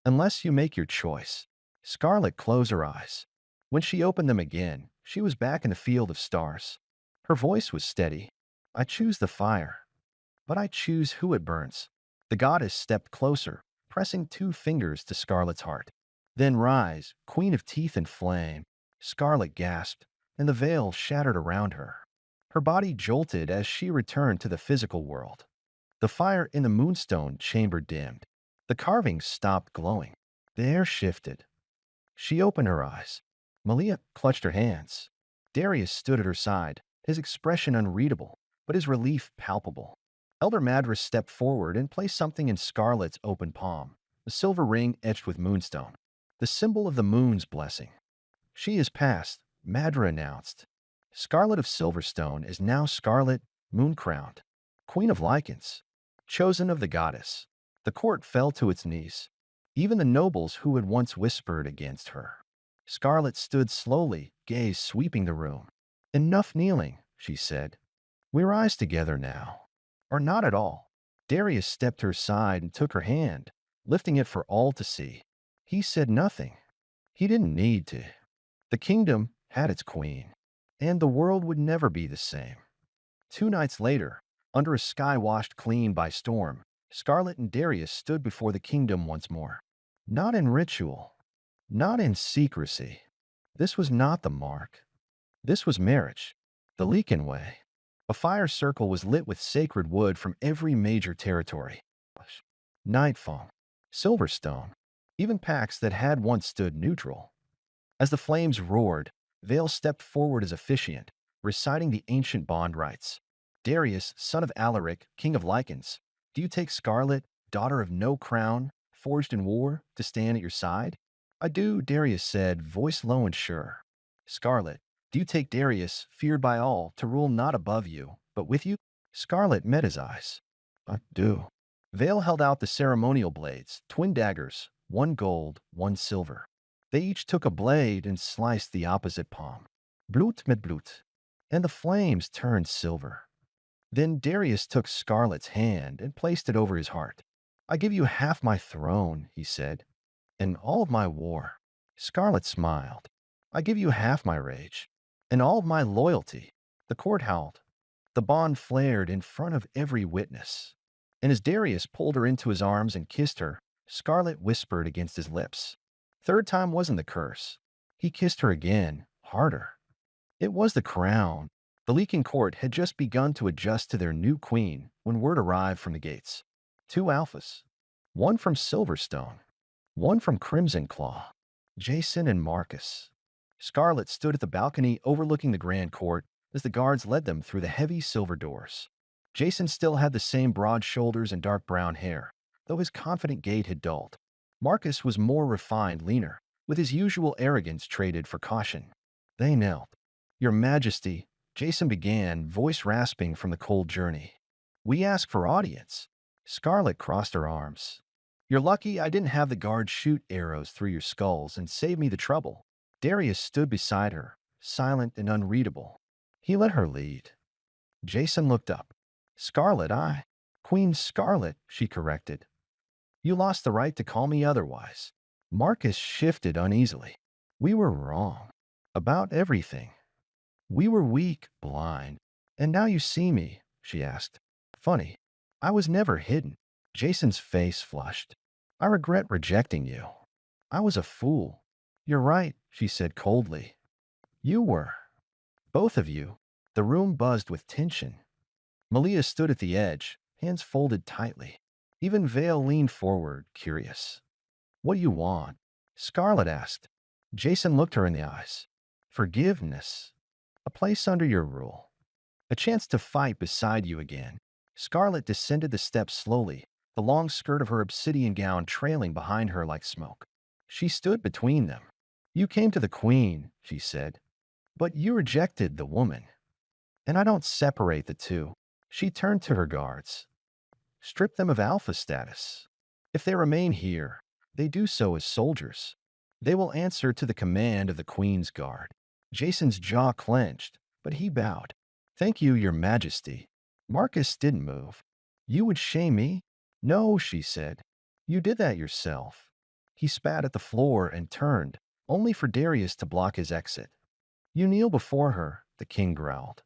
Unless you make your choice. Scarlet closed her eyes. When she opened them again, she was back in the field of stars. Her voice was steady. I choose the fire, but I choose who it burns. The goddess stepped closer, pressing 2 fingers to Scarlet's heart. Then rise, queen of teeth and flame. Scarlet gasped, and the veil shattered around her. Her body jolted as she returned to the physical world. The fire in the moonstone chamber dimmed. The carvings stopped glowing. The air shifted. She opened her eyes. Malia clutched her hands. Darius stood at her side, his expression unreadable, but his relief palpable. Elder Madras stepped forward and placed something in Scarlet's open palm, a silver ring etched with moonstone, the symbol of the moon's blessing. She is past, Madra announced. Scarlet of Silverstone is now Scarlet, moon-crowned, queen of Lycans, chosen of the goddess. The court fell to its knees, even the nobles who had once whispered against her. Scarlet stood slowly, gaze sweeping the room. Enough kneeling, she said. We rise together now. Or not at all. Darius stepped to her side and took her hand, lifting it for all to see. He said nothing. He didn't need to. The kingdom had its queen, and the world would never be the same. 2 nights later, under a sky washed clean by storm, Scarlet and Darius stood before the kingdom once more. Not in ritual, not in secrecy. This was not the mark. This was marriage, the Lycan way. A fire circle was lit with sacred wood from every major territory. Nightfall, Silverstone, even pacts that had once stood neutral. As the flames roared, Vale stepped forward as officiant, reciting the ancient bond rites. Darius, son of Alaric, king of Lycans, do you take Scarlet, daughter of no crown, forged in war, to stand at your side? I do, Darius said, voice low and sure. Scarlet, do you take Darius, feared by all, to rule not above you, but with you? Scarlet met his eyes. I do. Vale held out the ceremonial blades, twin daggers, 1 gold, 1 silver. They each took a blade and sliced the opposite palm. Blut mit blut. And the flames turned silver. Then Darius took Scarlet's hand and placed it over his heart. I give you half my throne, he said, and all of my war. Scarlet smiled. I give you half my rage, and all of my loyalty. The court howled. The bond flared in front of every witness. And as Darius pulled her into his arms and kissed her, Scarlet whispered against his lips. 3rd time wasn't the curse. He kissed her again, harder. It was the crown. The Lycan court had just begun to adjust to their new queen when word arrived from the gates. 2 alphas. 1 from Silverstone. 1 from Crimson Claw. Jason and Marcus. Scarlet stood at the balcony overlooking the grand court as the guards led them through the heavy silver doors. Jason still had the same broad shoulders and dark brown hair, though his confident gait had dulled. Marcus was more refined, leaner, with his usual arrogance traded for caution. They knelt. Your Majesty, Jason began, voice rasping from the cold journey. We ask for audience. Scarlet crossed her arms. You're lucky I didn't have the guards shoot arrows through your skulls and save me the trouble. Darius stood beside her, silent and unreadable. He let her lead. Jason looked up. Scarlet, Queen Scarlet, she corrected. You lost the right to call me otherwise. Marcus shifted uneasily. We were wrong. About everything. We were weak, blind. And now you see me, she asked. Funny. I was never hidden. Jason's face flushed. I regret rejecting you. I was a fool. You're right, she said coldly. You were. Both of you. The room buzzed with tension. Malia stood at the edge, hands folded tightly. Even Vale leaned forward, curious. What do you want? Scarlet asked. Jason looked her in the eyes. forgiveness, a place under your rule, a chance to fight beside you again. Scarlet descended the steps slowly, the long skirt of her obsidian gown trailing behind her like smoke. She stood between them. You came to the queen, she said, but you rejected the woman, and I don't separate the two. She turned to her guards. Strip them of alpha status. If they remain here, they do so as soldiers. They will answer to the command of the Queen's Guard. Jason's jaw clenched, but he bowed. Thank you, Your Majesty. Marcus didn't move. You would shame me? No, she said. You did that yourself. He spat at the floor and turned, only for Darius to block his exit. You kneel before her, the king growled.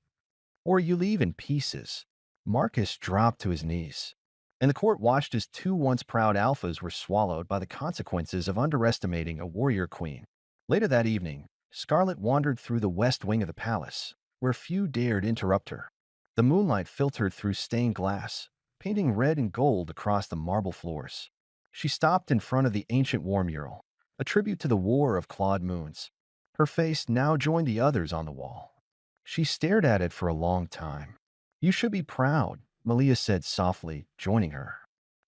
Or you leave in pieces. Marcus dropped to his knees, and the court watched as two once proud alphas were swallowed by the consequences of underestimating a warrior queen. Later that evening, Scarlet wandered through the west wing of the palace, where few dared interrupt her. The moonlight filtered through stained glass, painting red and gold across the marble floors. She stopped in front of the ancient war mural, a tribute to the War of Clawed Moons. Her face now joined the others on the wall. She stared at it for a long time. You should be proud, Malia said softly, joining her.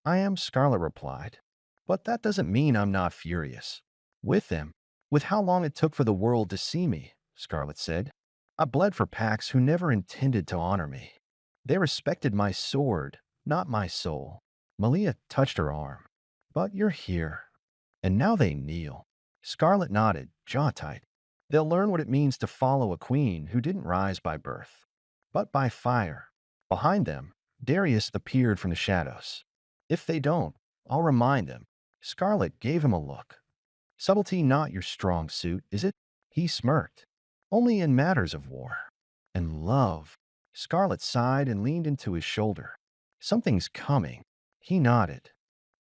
I am, Scarlet replied. But that doesn't mean I'm not furious. With them, with how long it took for the world to see me, Scarlet said. I bled for packs who never intended to honor me. They respected my sword, not my soul. Malia touched her arm. But you're here. And now they kneel. Scarlet nodded, jaw tight. They'll learn what it means to follow a queen who didn't rise by birth, but by fire. Behind them, Darius appeared from the shadows. If they don't, I'll remind them. Scarlet gave him a look. Subtlety not your strong suit, is it? He smirked. Only in matters of war. And love. Scarlet sighed and leaned into his shoulder. Something's coming. He nodded.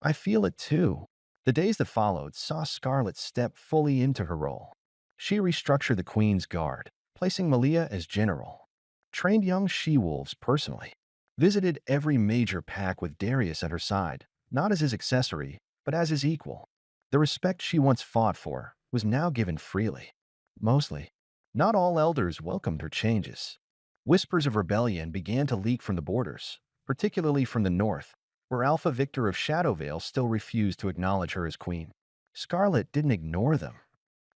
I feel it too. The days that followed saw Scarlet step fully into her role. She restructured the Queen's Guard, placing Malia as general. Trained young she-wolves personally. Visited every major pack with Darius at her side, not as his accessory, but as his equal. The respect she once fought for was now given freely. Mostly. Not all elders welcomed her changes. Whispers of rebellion began to leak from the borders, particularly from the north, where Alpha Victor of Shadowvale still refused to acknowledge her as queen. Scarlet didn't ignore them.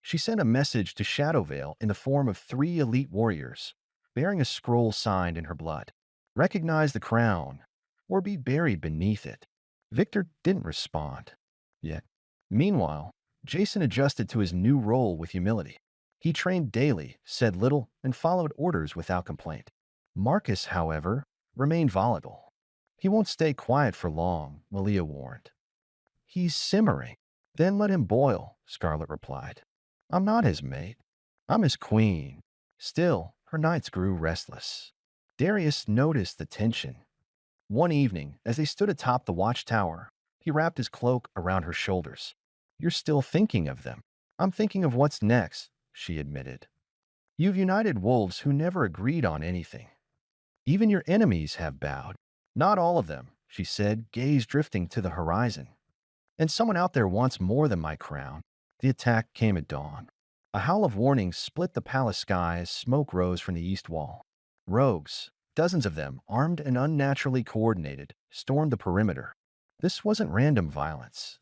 She sent a message to Shadowvale in the form of 3 elite warriors, bearing a scroll signed in her blood. Recognize the crown, or be buried beneath it. Victor didn't respond. Yet. Meanwhile, Jason adjusted to his new role with humility. He trained daily, said little, and followed orders without complaint. Marcus, however, remained volatile. He won't stay quiet for long, Malia warned. He's simmering. Then let him boil, Scarlet replied. I'm not his mate. I'm his queen. Still, her nights grew restless. Darius noticed the tension. One evening, as they stood atop the watchtower, he wrapped his cloak around her shoulders. You're still thinking of them. I'm thinking of what's next, she admitted. You've united wolves who never agreed on anything. Even your enemies have bowed. Not all of them, she said, gaze drifting to the horizon. And someone out there wants more than my crown. The attack came at dawn. A howl of warning split the palace sky as smoke rose from the east wall. Rogues, dozens of them, armed and unnaturally coordinated, stormed the perimeter. This wasn't random violence.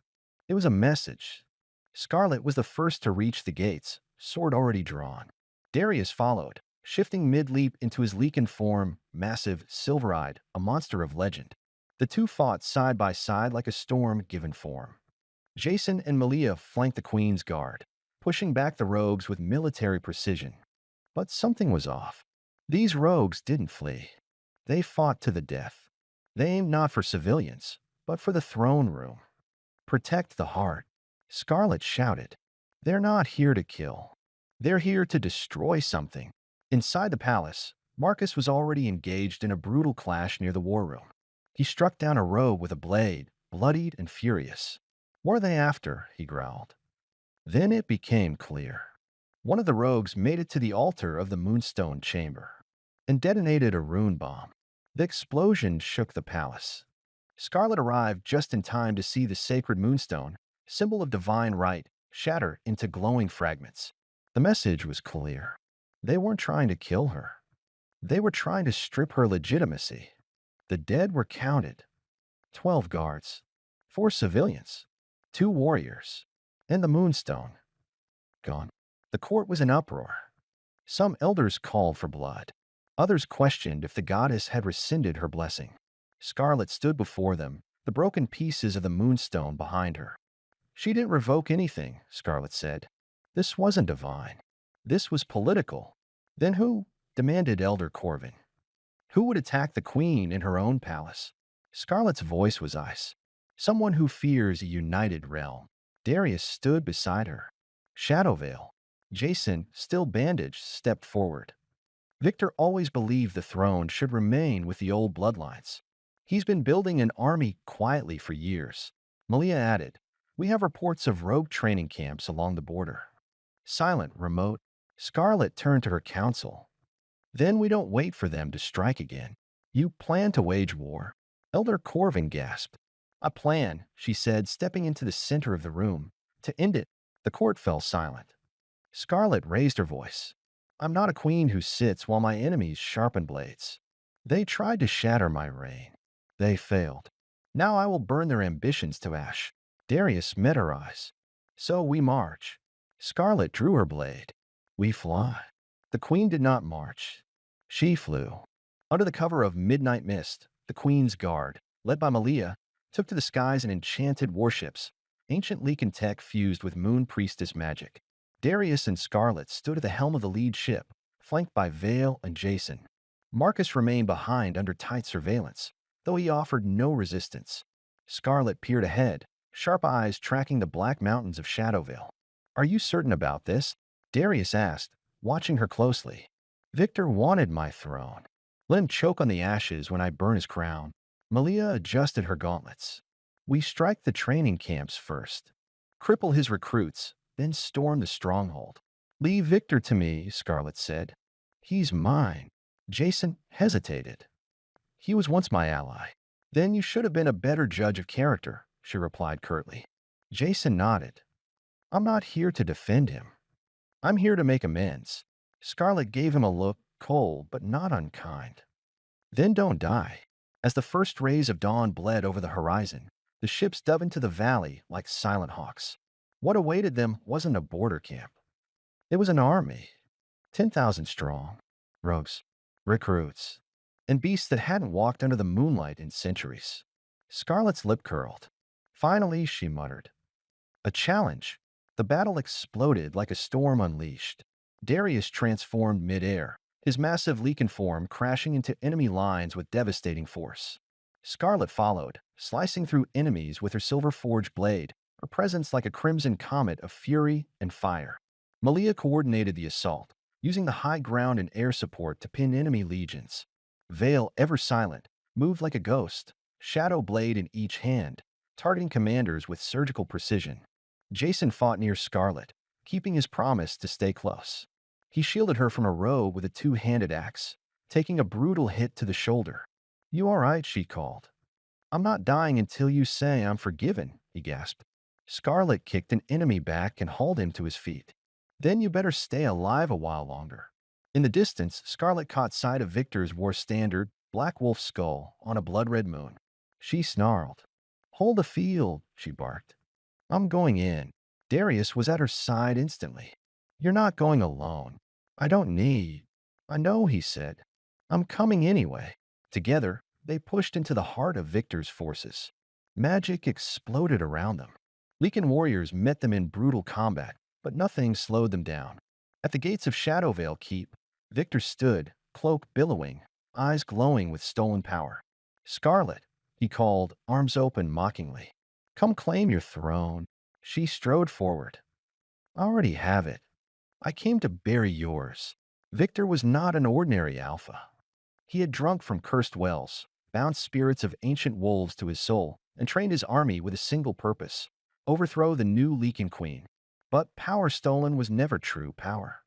It was a message. Scarlet was the first to reach the gates, sword already drawn. Darius followed, shifting mid-leap into his Lycan form, massive, silver-eyed, a monster of legend. The two fought side by side like a storm given form. Jason and Malia flanked the Queen's Guard, pushing back the rogues with military precision. But something was off. These rogues didn't flee. They fought to the death. They aimed not for civilians, but for the throne room. Protect the heart. Scarlet shouted. They're not here to kill. They're here to destroy something. Inside the palace, Marcus was already engaged in a brutal clash near the war room. He struck down a rogue with a blade, bloodied and furious. What are they after? He growled. Then it became clear. One of the rogues made it to the altar of the Moonstone Chamber and detonated a rune bomb. The explosion shook the palace. Scarlet arrived just in time to see the sacred moonstone, symbol of divine right, shatter into glowing fragments. The message was clear. They weren't trying to kill her. They were trying to strip her legitimacy. The dead were counted. 12 guards, 4 civilians, 2 warriors, and the moonstone. Gone. The court was in uproar. Some elders called for blood. Others questioned if the goddess had rescinded her blessing. Scarlet stood before them, the broken pieces of the moonstone behind her. She didn't revoke anything, Scarlet said. This wasn't divine. This was political. Then who? Demanded Elder Corvin. Who would attack the queen in her own palace? Scarlet's voice was ice. Someone who fears a united realm. Darius stood beside her. Shadowvale. Jason, still bandaged, stepped forward. Victor always believed the throne should remain with the old bloodlines. He's been building an army quietly for years. Malia added, we have reports of rogue training camps along the border. Silent, remote, Scarlet turned to her council. Then we don't wait for them to strike again. You plan to wage war. Elder Corvin gasped. A plan, she said, stepping into the center of the room. To end it. The court fell silent. Scarlet raised her voice. I'm not a queen who sits while my enemies sharpen blades. They tried to shatter my reign. They failed. Now I will burn their ambitions to ash. Darius met her eyes. So we march. Scarlet drew her blade. We fly. The queen did not march. She flew. Under the cover of midnight mist, the queen's guard, led by Malia, took to the skies in enchanted warships. Ancient Lycan tech fused with moon priestess magic. Darius and Scarlet stood at the helm of the lead ship, flanked by Vale and Jason. Marcus remained behind under tight surveillance, though he offered no resistance. Scarlet peered ahead, sharp eyes tracking the black mountains of Shadowvale. Are you certain about this? Darius asked, watching her closely. Victor wanted my throne. Let him choke on the ashes when I burn his crown. Malia adjusted her gauntlets. We strike the training camps first. Cripple his recruits, then storm the stronghold. Leave Victor to me, Scarlet said. He's mine. Jason hesitated. He was once my ally. Then you should have been a better judge of character, she replied curtly. Jason nodded. I'm not here to defend him. I'm here to make amends. Scarlet gave him a look, cold but not unkind. Then don't die. As the first rays of dawn bled over the horizon, the ships dove into the valley like silent hawks. What awaited them wasn't a border camp. It was an army, 10,000 strong, rogues, recruits, and beasts that hadn't walked under the moonlight in centuries. Scarlet's lip curled. Finally, she muttered. A challenge. The battle exploded like a storm unleashed. Darius transformed mid-air, his massive Lycan form crashing into enemy lines with devastating force. Scarlet followed, slicing through enemies with her silver-forged blade, her presence like a crimson comet of fury and fire. Malia coordinated the assault, using the high ground and air support to pin enemy legions. Vale, ever silent, moved like a ghost, shadow blade in each hand, targeting commanders with surgical precision. Jason fought near Scarlet, keeping his promise to stay close. He shielded her from a rogue with a two-handed axe, taking a brutal hit to the shoulder. You all right? She called. I'm not dying until you say I'm forgiven, he gasped. Scarlet kicked an enemy back and hauled him to his feet. Then you better stay alive a while longer. In the distance, Scarlet caught sight of Victor's war standard, Black Wolf's skull, on a blood-red moon. She snarled. Hold the field, she barked. I'm going in. Darius was at her side instantly. You're not going alone. I don't need. I know, he said. I'm coming anyway. Together, they pushed into the heart of Victor's forces. Magic exploded around them. Lycan warriors met them in brutal combat, but nothing slowed them down. At the gates of Shadowvale Keep, Victor stood, cloak billowing, eyes glowing with stolen power. Scarlet, he called, arms open mockingly. Come claim your throne. She strode forward. I already have it. I came to bury yours. Victor was not an ordinary alpha. He had drunk from cursed wells, bound spirits of ancient wolves to his soul, and trained his army with a single purpose: overthrow the new Lycan queen. But power stolen was never true power.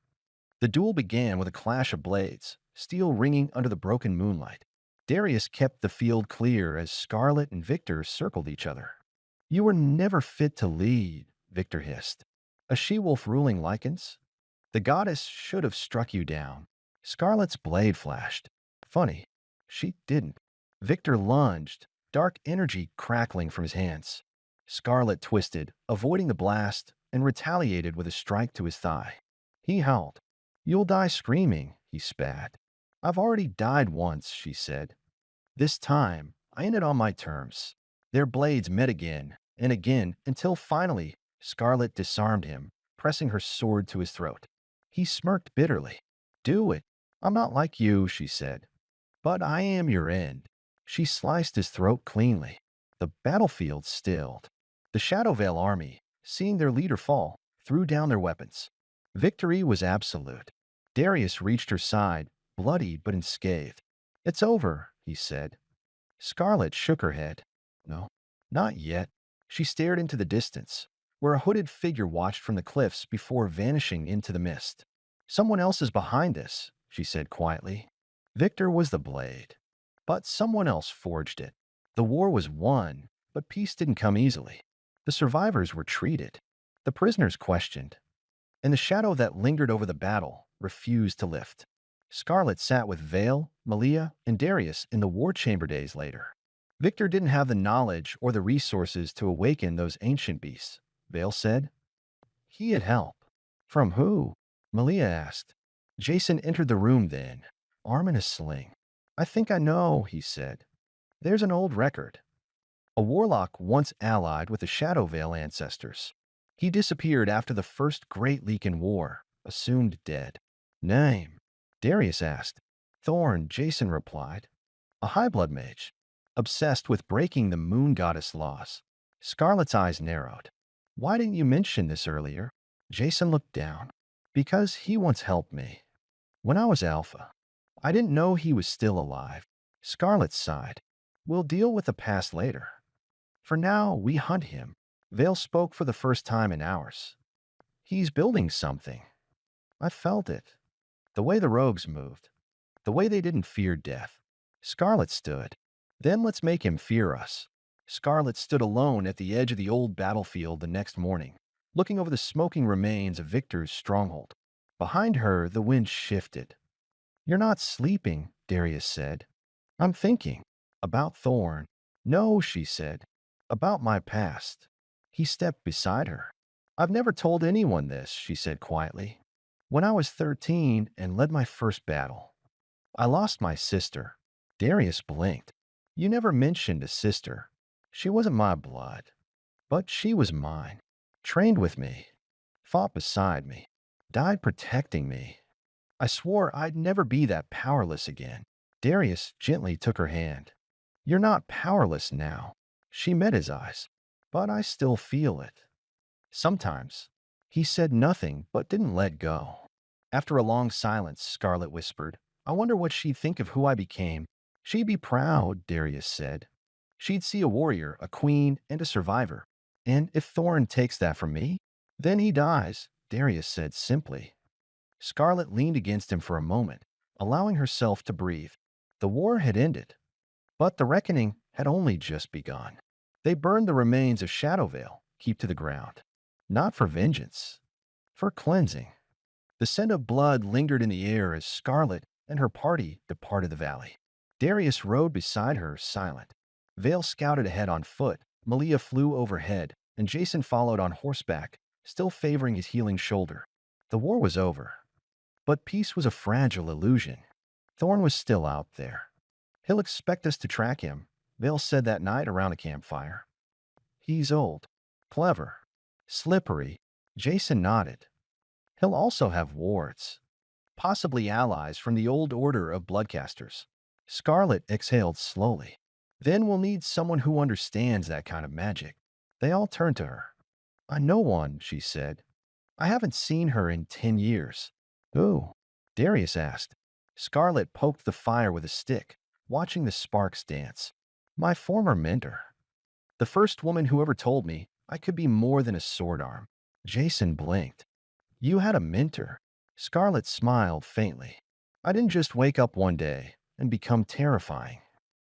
The duel began with a clash of blades, steel ringing under the broken moonlight. Darius kept the field clear as Scarlet and Victor circled each other. You were never fit to lead, Victor hissed. A she-wolf ruling Lycans? The goddess should have struck you down. Scarlet's blade flashed. Funny, she didn't. Victor lunged, dark energy crackling from his hands. Scarlet twisted, avoiding the blast, and retaliated with a strike to his thigh. He howled. "You'll die screaming," he spat. "I've already died once," she said. "This time, I ended on my terms." Their blades met again and again until finally Scarlet disarmed him, pressing her sword to his throat. He smirked bitterly. "Do it. I'm not like you," she said. "But I am your end." She sliced his throat cleanly. The battlefield stilled. The Shadowvale army, seeing their leader fall, threw down their weapons. Victory was absolute. Darius reached her side, bloody but unscathed. "It's over," he said. Scarlet shook her head. "No, not yet." She stared into the distance, where a hooded figure watched from the cliffs before vanishing into the mist. "Someone else is behind this," she said quietly. Victor was the blade, but someone else forged it. The war was won, but peace didn't come easily. The survivors were treated. The prisoners questioned. And the shadow that lingered over the battle refused to lift. Scarlet sat with Vale, Malia, and Darius in the war chamber days later. Victor didn't have the knowledge or the resources to awaken those ancient beasts, Vale said. He had help. From who? Malia asked. Jason entered the room then, arm in a sling. "I think I know," he said. "There's an old record. A warlock once allied with the Shadowvale ancestors. He disappeared after the first Great Lycan War, assumed dead." "Name?" Darius asked. "Thorn," Jason replied. "A high-blood mage, obsessed with breaking the moon goddess laws." Scarlet's eyes narrowed. "Why didn't you mention this earlier?" Jason looked down. "Because he once helped me. When I was Alpha. I didn't know he was still alive." Scarlet sighed. "We'll deal with the past later. For now, we hunt him." Vale spoke for the first time in hours. "He's building something. I felt it. The way the rogues moved. The way they didn't fear death." Scarlet stood. "Then let's make him fear us." Scarlet stood alone at the edge of the old battlefield the next morning, looking over the smoking remains of Victor's stronghold. Behind her, the wind shifted. "You're not sleeping," Darius said. "I'm thinking. About Thorn." "No," she said. "About my past." He stepped beside her. "I've never told anyone this," she said quietly. "When I was 13 and led my first battle, I lost my sister." Darius blinked. "You never mentioned a sister. She wasn't my blood, but she was mine. Trained with me, fought beside me, died protecting me. I swore I'd never be that powerless again." Darius gently took her hand. "You're not powerless now." She met his eyes. "But I still feel it. Sometimes." He said nothing but didn't let go. After a long silence, Scarlet whispered, "I wonder what she'd think of who I became." "She'd be proud," Darius said. "She'd see a warrior, a queen, and a survivor. And if Thorn takes that from me, then he dies," Darius said simply. Scarlet leaned against him for a moment, allowing herself to breathe. The war had ended, but the reckoning had only just begun. They burned the remains of Shadowvale, heaped to the ground. Not for vengeance, for cleansing. The scent of blood lingered in the air as Scarlet and her party departed the valley. Darius rode beside her, silent. Vale scouted ahead on foot, Malia flew overhead, and Jason followed on horseback, still favoring his healing shoulder. The war was over. But peace was a fragile illusion. Thorn was still out there. "He'll expect us to track him," Vale said that night around a campfire. "He's old, clever, slippery." Jason nodded. "He'll also have wards, possibly allies from the old order of bloodcasters." Scarlet exhaled slowly. "Then we'll need someone who understands that kind of magic." They all turned to her. "I know one," she said. "I haven't seen her in 10 years." "Who?" Darius asked. Scarlet poked the fire with a stick, watching the sparks dance. "My former mentor. The first woman who ever told me I could be more than a sword arm." Jason blinked. "You had a mentor?" Scarlet smiled faintly. "I didn't just wake up one day and become terrifying.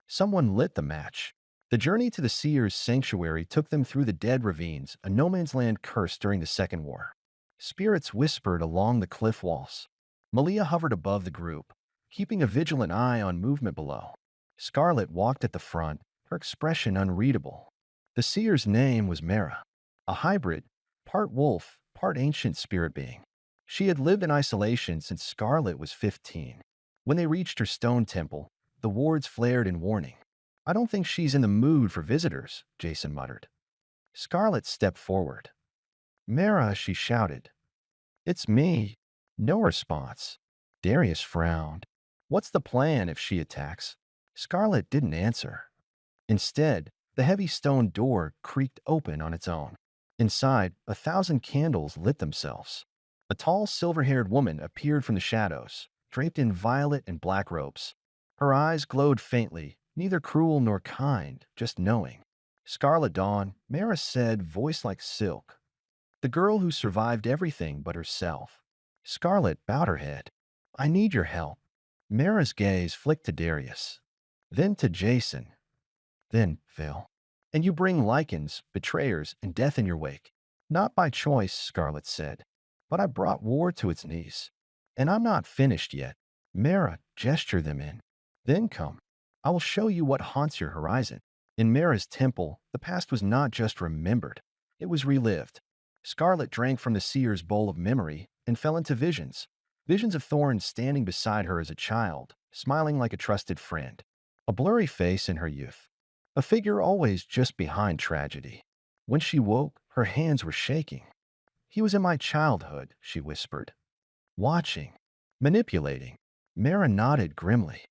Someone lit the match." The journey to the Seer's sanctuary took them through the dead ravines, a no-man's land cursed during the Second War. Spirits whispered along the cliff walls. Malia hovered above the group, keeping a vigilant eye on movement below. Scarlet walked at the front, her expression unreadable. The seer's name was Mara, a hybrid, part wolf, part ancient spirit being. She had lived in isolation since Scarlet was 15. When they reached her stone temple, the wards flared in warning. "I don't think she's in the mood for visitors," Jason muttered. Scarlet stepped forward. "Mara," she shouted. "It's me." No response. Darius frowned. "What's the plan if she attacks?" Scarlet didn't answer. Instead, the heavy stone door creaked open on its own. Inside, 1,000 candles lit themselves. A tall, silver-haired woman appeared from the shadows, draped in violet and black robes. Her eyes glowed faintly, neither cruel nor kind, just knowing. "Scarlet Dawn," Mara said, voice like silk. "The girl who survived everything but herself." Scarlet bowed her head. "I need your help." Mara's gaze flicked to Darius, then to Jason, then Phil. "And you bring Lycans, betrayers, and death in your wake." "Not by choice," Scarlet said, "but I brought war to its knees. And I'm not finished yet." Mara gestured them in. "Then come. I will show you what haunts your horizon." In Mara's temple, the past was not just remembered, it was relived. Scarlet drank from the seer's bowl of memory and fell into visions. Visions of Thorn standing beside her as a child, smiling like a trusted friend. A blurry face in her youth. A figure always just behind tragedy. When she woke, her hands were shaking. "He was in my childhood," she whispered. "Watching. Manipulating." Mara nodded grimly.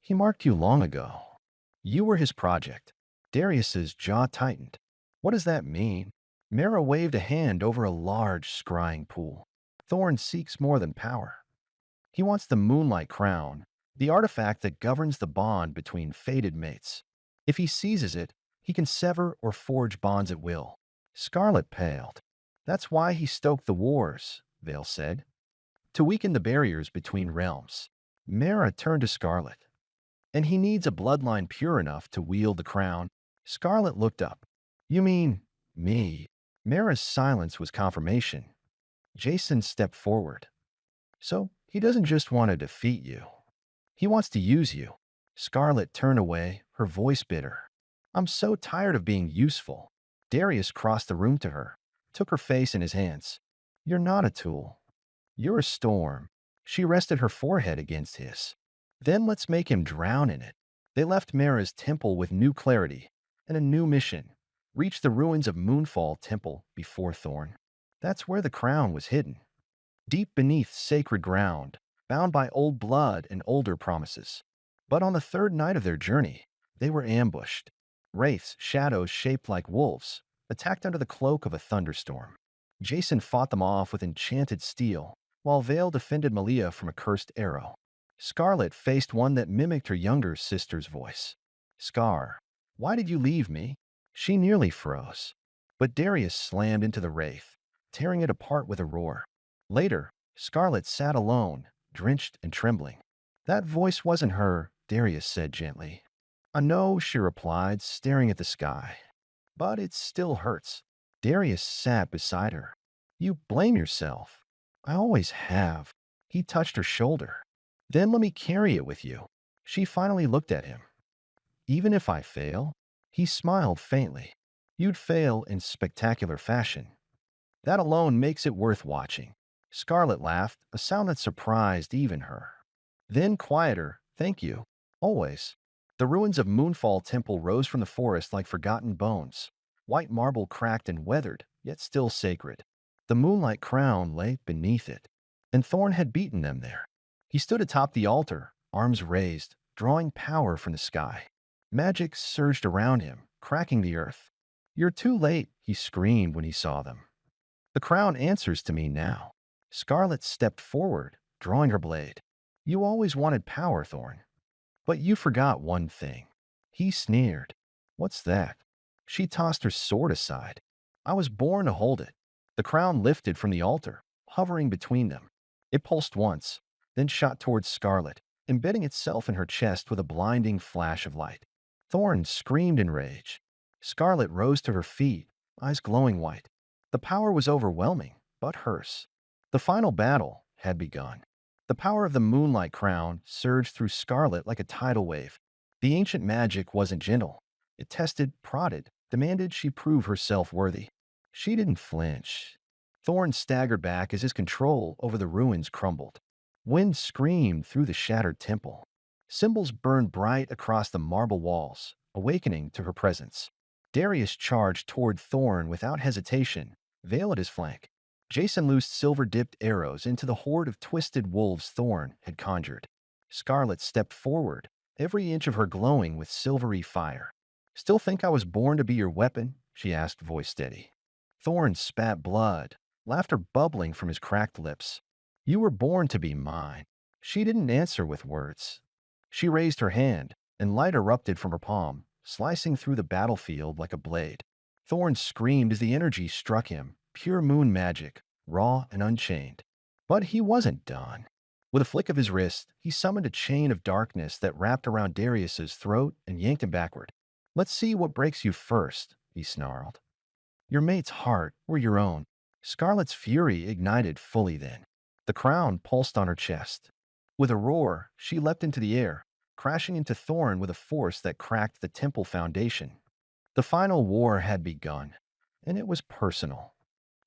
"He marked you long ago. You were his project." Darius's jaw tightened. "What does that mean?" Mara waved a hand over a large, scrying pool. "Thorn seeks more than power. He wants the Moonlight Crown, the artifact that governs the bond between fated mates. If he seizes it, he can sever or forge bonds at will." Scarlet paled. "That's why he stoked the wars," Vale said. "To weaken the barriers between realms." Mara turned to Scarlet. "And he needs a bloodline pure enough to wield the crown." Scarlet looked up. "You mean me?" Mara's silence was confirmation. Jason stepped forward. "So he doesn't just want to defeat you. He wants to use you." Scarlet turned away, her voice bitter. "I'm so tired of being useful." Darius crossed the room to her, took her face in his hands. "You're not a tool. You're a storm." She rested her forehead against his. "Then let's make him drown in it." They left Mara's temple with new clarity and a new mission. Reach the ruins of Moonfall Temple before Thorn. That's where the crown was hidden. Deep beneath sacred ground, bound by old blood and older promises. But on the third night of their journey, they were ambushed. Wraiths, shadows shaped like wolves, attacked under the cloak of a thunderstorm. Jason fought them off with enchanted steel, while Vale defended Malia from a cursed arrow. Scarlet faced one that mimicked her younger sister's voice. "Scar, why did you leave me?" She nearly froze. But Darius slammed into the wraith, tearing it apart with a roar. Later, Scarlet sat alone, drenched and trembling. "That voice wasn't her," Darius said gently. "I know," she replied, staring at the sky. "But it still hurts." Darius sat beside her. "You blame yourself." "I always have." He touched her shoulder. "Then let me carry it with you." She finally looked at him. "Even if I fail?" He smiled faintly. "You'd fail in spectacular fashion. That alone makes it worth watching." Scarlet laughed, a sound that surprised even her. Then quieter, "Thank you. Always." The ruins of Moonfall Temple rose from the forest like forgotten bones. White marble cracked and weathered, yet still sacred. The Moonlight Crown lay beneath it, and Thorn had beaten them there. He stood atop the altar, arms raised, drawing power from the sky. Magic surged around him, cracking the earth. "You're too late," he screamed when he saw them. "The crown answers to me now." Scarlet stepped forward, drawing her blade. "You always wanted power, Thorn. But you forgot one thing." He sneered. "What's that?" She tossed her sword aside. "I was born to hold it." The crown lifted from the altar, hovering between them. It pulsed once, then shot towards Scarlet, embedding itself in her chest with a blinding flash of light. Thorn screamed in rage. Scarlet rose to her feet, eyes glowing white. The power was overwhelming, but hers. The final battle had begun. The power of the moonlight crown surged through Scarlet like a tidal wave. The ancient magic wasn't gentle. It tested, prodded, demanded she prove herself worthy. She didn't flinch. Thorn staggered back as his control over the ruins crumbled. Wind screamed through the shattered temple. Symbols burned bright across the marble walls, awakening to her presence. Darius charged toward Thorn without hesitation, Veil at his flank. Jason loosed silver-dipped arrows into the horde of twisted wolves Thorn had conjured. Scarlet stepped forward, every inch of her glowing with silvery fire. "Still think I was born to be your weapon?" she asked, voice steady. Thorn spat blood, laughter bubbling from his cracked lips. "You were born to be mine." She didn't answer with words. She raised her hand, and light erupted from her palm, slicing through the battlefield like a blade. Thorn screamed as the energy struck him, pure moon magic, raw and unchained. But he wasn't done. With a flick of his wrist, he summoned a chain of darkness that wrapped around Darius's throat and yanked him backward. "Let's see what breaks you first," he snarled. Your mate's heart were your own. Scarlet's fury ignited fully then. The crown pulsed on her chest. With a roar, she leapt into the air, crashing into Thorn with a force that cracked the temple foundation. The final war had begun, and it was personal.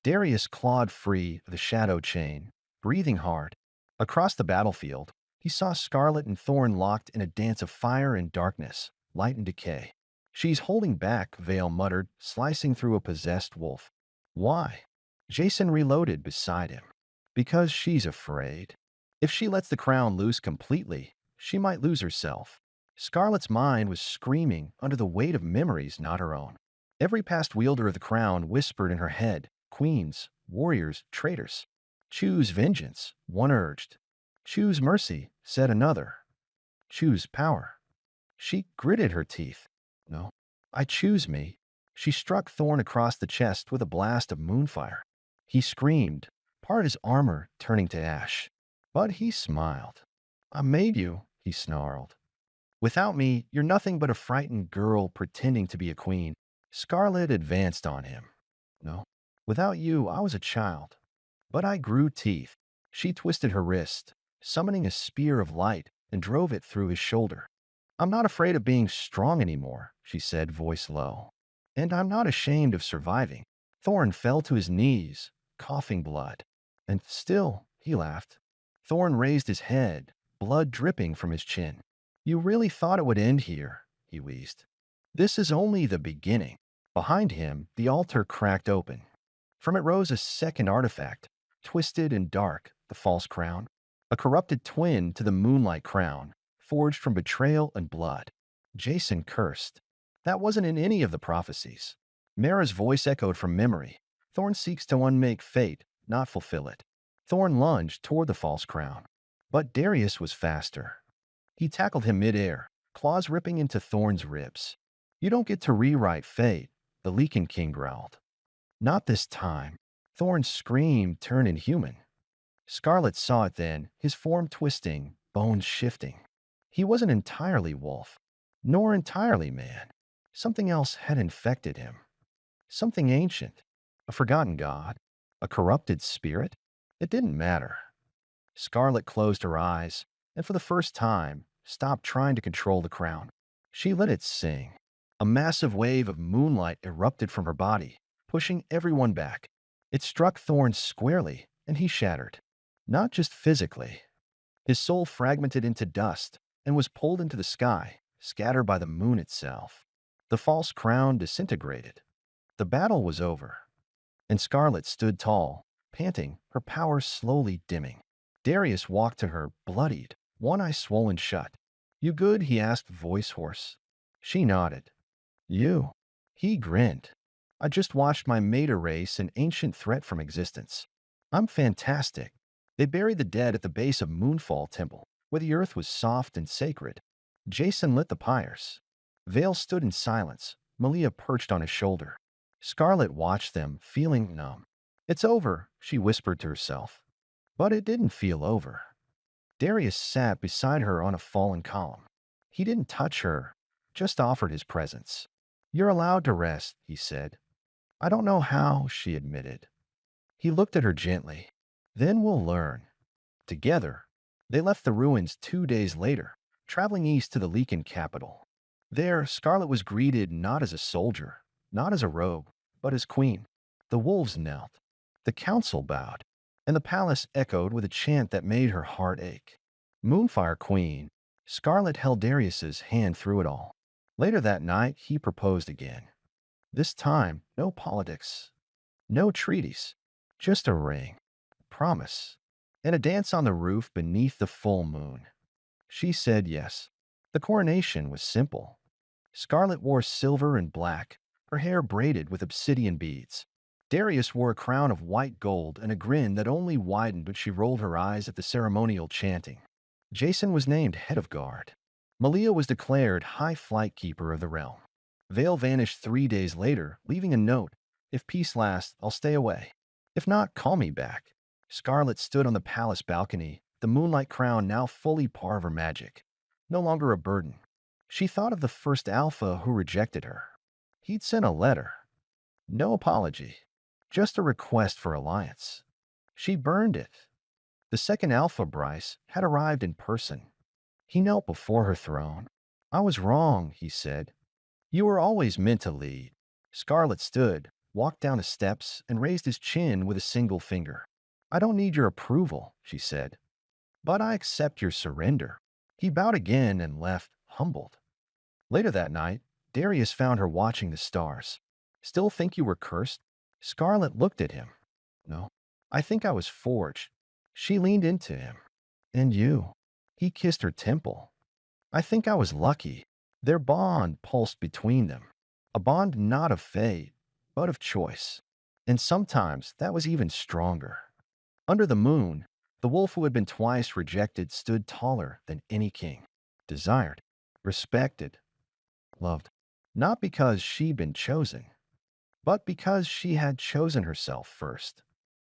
Darius clawed free of the shadow chain, breathing hard. Across the battlefield, he saw Scarlet and Thorn locked in a dance of fire and darkness, light and decay. "She's holding back," Vale muttered, slicing through a possessed wolf. "Why?" Jason reloaded beside him. "Because she's afraid. If she lets the crown loose completely, she might lose herself." Scarlet's mind was screaming under the weight of memories not her own. Every past wielder of the crown whispered in her head, queens, warriors, traitors. "Choose vengeance," one urged. "Choose mercy," said another. "Choose power." She gritted her teeth. "No, I choose me." She struck Thorn across the chest with a blast of moonfire. He screamed, part of his armor turning to ash. But he smiled. "I made you," he snarled. "Without me, you're nothing but a frightened girl pretending to be a queen." Scarlet advanced on him. "No, without you, I was a child. But I grew teeth." She twisted her wrist, summoning a spear of light, and drove it through his shoulder. "I'm not afraid of being strong anymore," she said, voice low. "And I'm not ashamed of surviving." Thorn fell to his knees, coughing blood. "And still," he laughed. Thorn raised his head, blood dripping from his chin. "You really thought it would end here," he wheezed. "This is only the beginning." Behind him, the altar cracked open. From it rose a second artifact, twisted and dark, the false crown. A corrupted twin to the moonlight crown, forged from betrayal and blood. Jason cursed. That wasn't in any of the prophecies. Mara's voice echoed from memory. Thorn seeks to unmake fate, not fulfill it. Thorn lunged toward the false crown. But Darius was faster. He tackled him midair, claws ripping into Thorn's ribs. "You don't get to rewrite fate," the Lycan King growled. "Not this time." Thorn's scream turned inhuman. Scarlet saw it then, his form twisting, bones shifting. He wasn't entirely wolf, nor entirely man. Something else had infected him. Something ancient. A forgotten god. A corrupted spirit. It didn't matter. Scarlet closed her eyes, and for the first time, stopped trying to control the crown. She let it sing. A massive wave of moonlight erupted from her body, pushing everyone back. It struck Thorn squarely, and he shattered. Not just physically. His soul fragmented into dust and was pulled into the sky, scattered by the moon itself. The false crown disintegrated. The battle was over, and Scarlet stood tall, panting, her power slowly dimming. Darius walked to her, bloodied, one eye swollen shut. "You good?" he asked, voice hoarse. She nodded. "You?" He grinned. "I just watched my mate erase an ancient threat from existence. I'm fantastic." They buried the dead at the base of Moonfall Temple, where the earth was soft and sacred. Jason lit the pyres. Vale stood in silence, Malia perched on his shoulder. Scarlet watched them, feeling numb. "It's over," she whispered to herself. But it didn't feel over. Darius sat beside her on a fallen column. He didn't touch her, just offered his presence. "You're allowed to rest," he said. "I don't know how," she admitted. He looked at her gently. Then we'll learn. Together, they left the ruins 2 days later, traveling east to the Lycan capital. There, Scarlet was greeted not as a soldier, not as a rogue, but as queen. The wolves knelt. The council bowed, and the palace echoed with a chant that made her heart ache. Moonfire Queen, Scarlet held Darius's hand through it all. Later that night, he proposed again. This time, no politics, no treaties, just a ring, promise, and a dance on the roof beneath the full moon. She said yes. The coronation was simple. Scarlet wore silver and black, her hair braided with obsidian beads. Darius wore a crown of white gold and a grin that only widened when she rolled her eyes at the ceremonial chanting. Jason was named head of guard. Malia was declared high flight keeper of the realm. Vale vanished 3 days later, leaving a note. If peace lasts, I'll stay away. If not, call me back. Scarlet stood on the palace balcony, the moonlight crown now fully part of her magic. No longer a burden. She thought of the first alpha who rejected her. He'd sent a letter. No apology. Just a request for alliance. She burned it. The second alpha, Bryce, had arrived in person. He knelt before her throne. I was wrong, he said. You were always meant to lead. Scarlet stood, walked down the steps, and raised his chin with a single finger. I don't need your approval, she said. But I accept your surrender. He bowed again and left, humbled. Later that night, Darius found her watching the stars. Still think you were cursed? Scarlet looked at him. No, I think I was forged. She leaned into him. And you? He kissed her temple. I think I was lucky. Their bond pulsed between them. A bond not of fate, but of choice. And sometimes that was even stronger. Under the moon, the wolf who had been twice rejected stood taller than any king. Desired, respected, loved. Not because she'd been chosen, but because she had chosen herself first.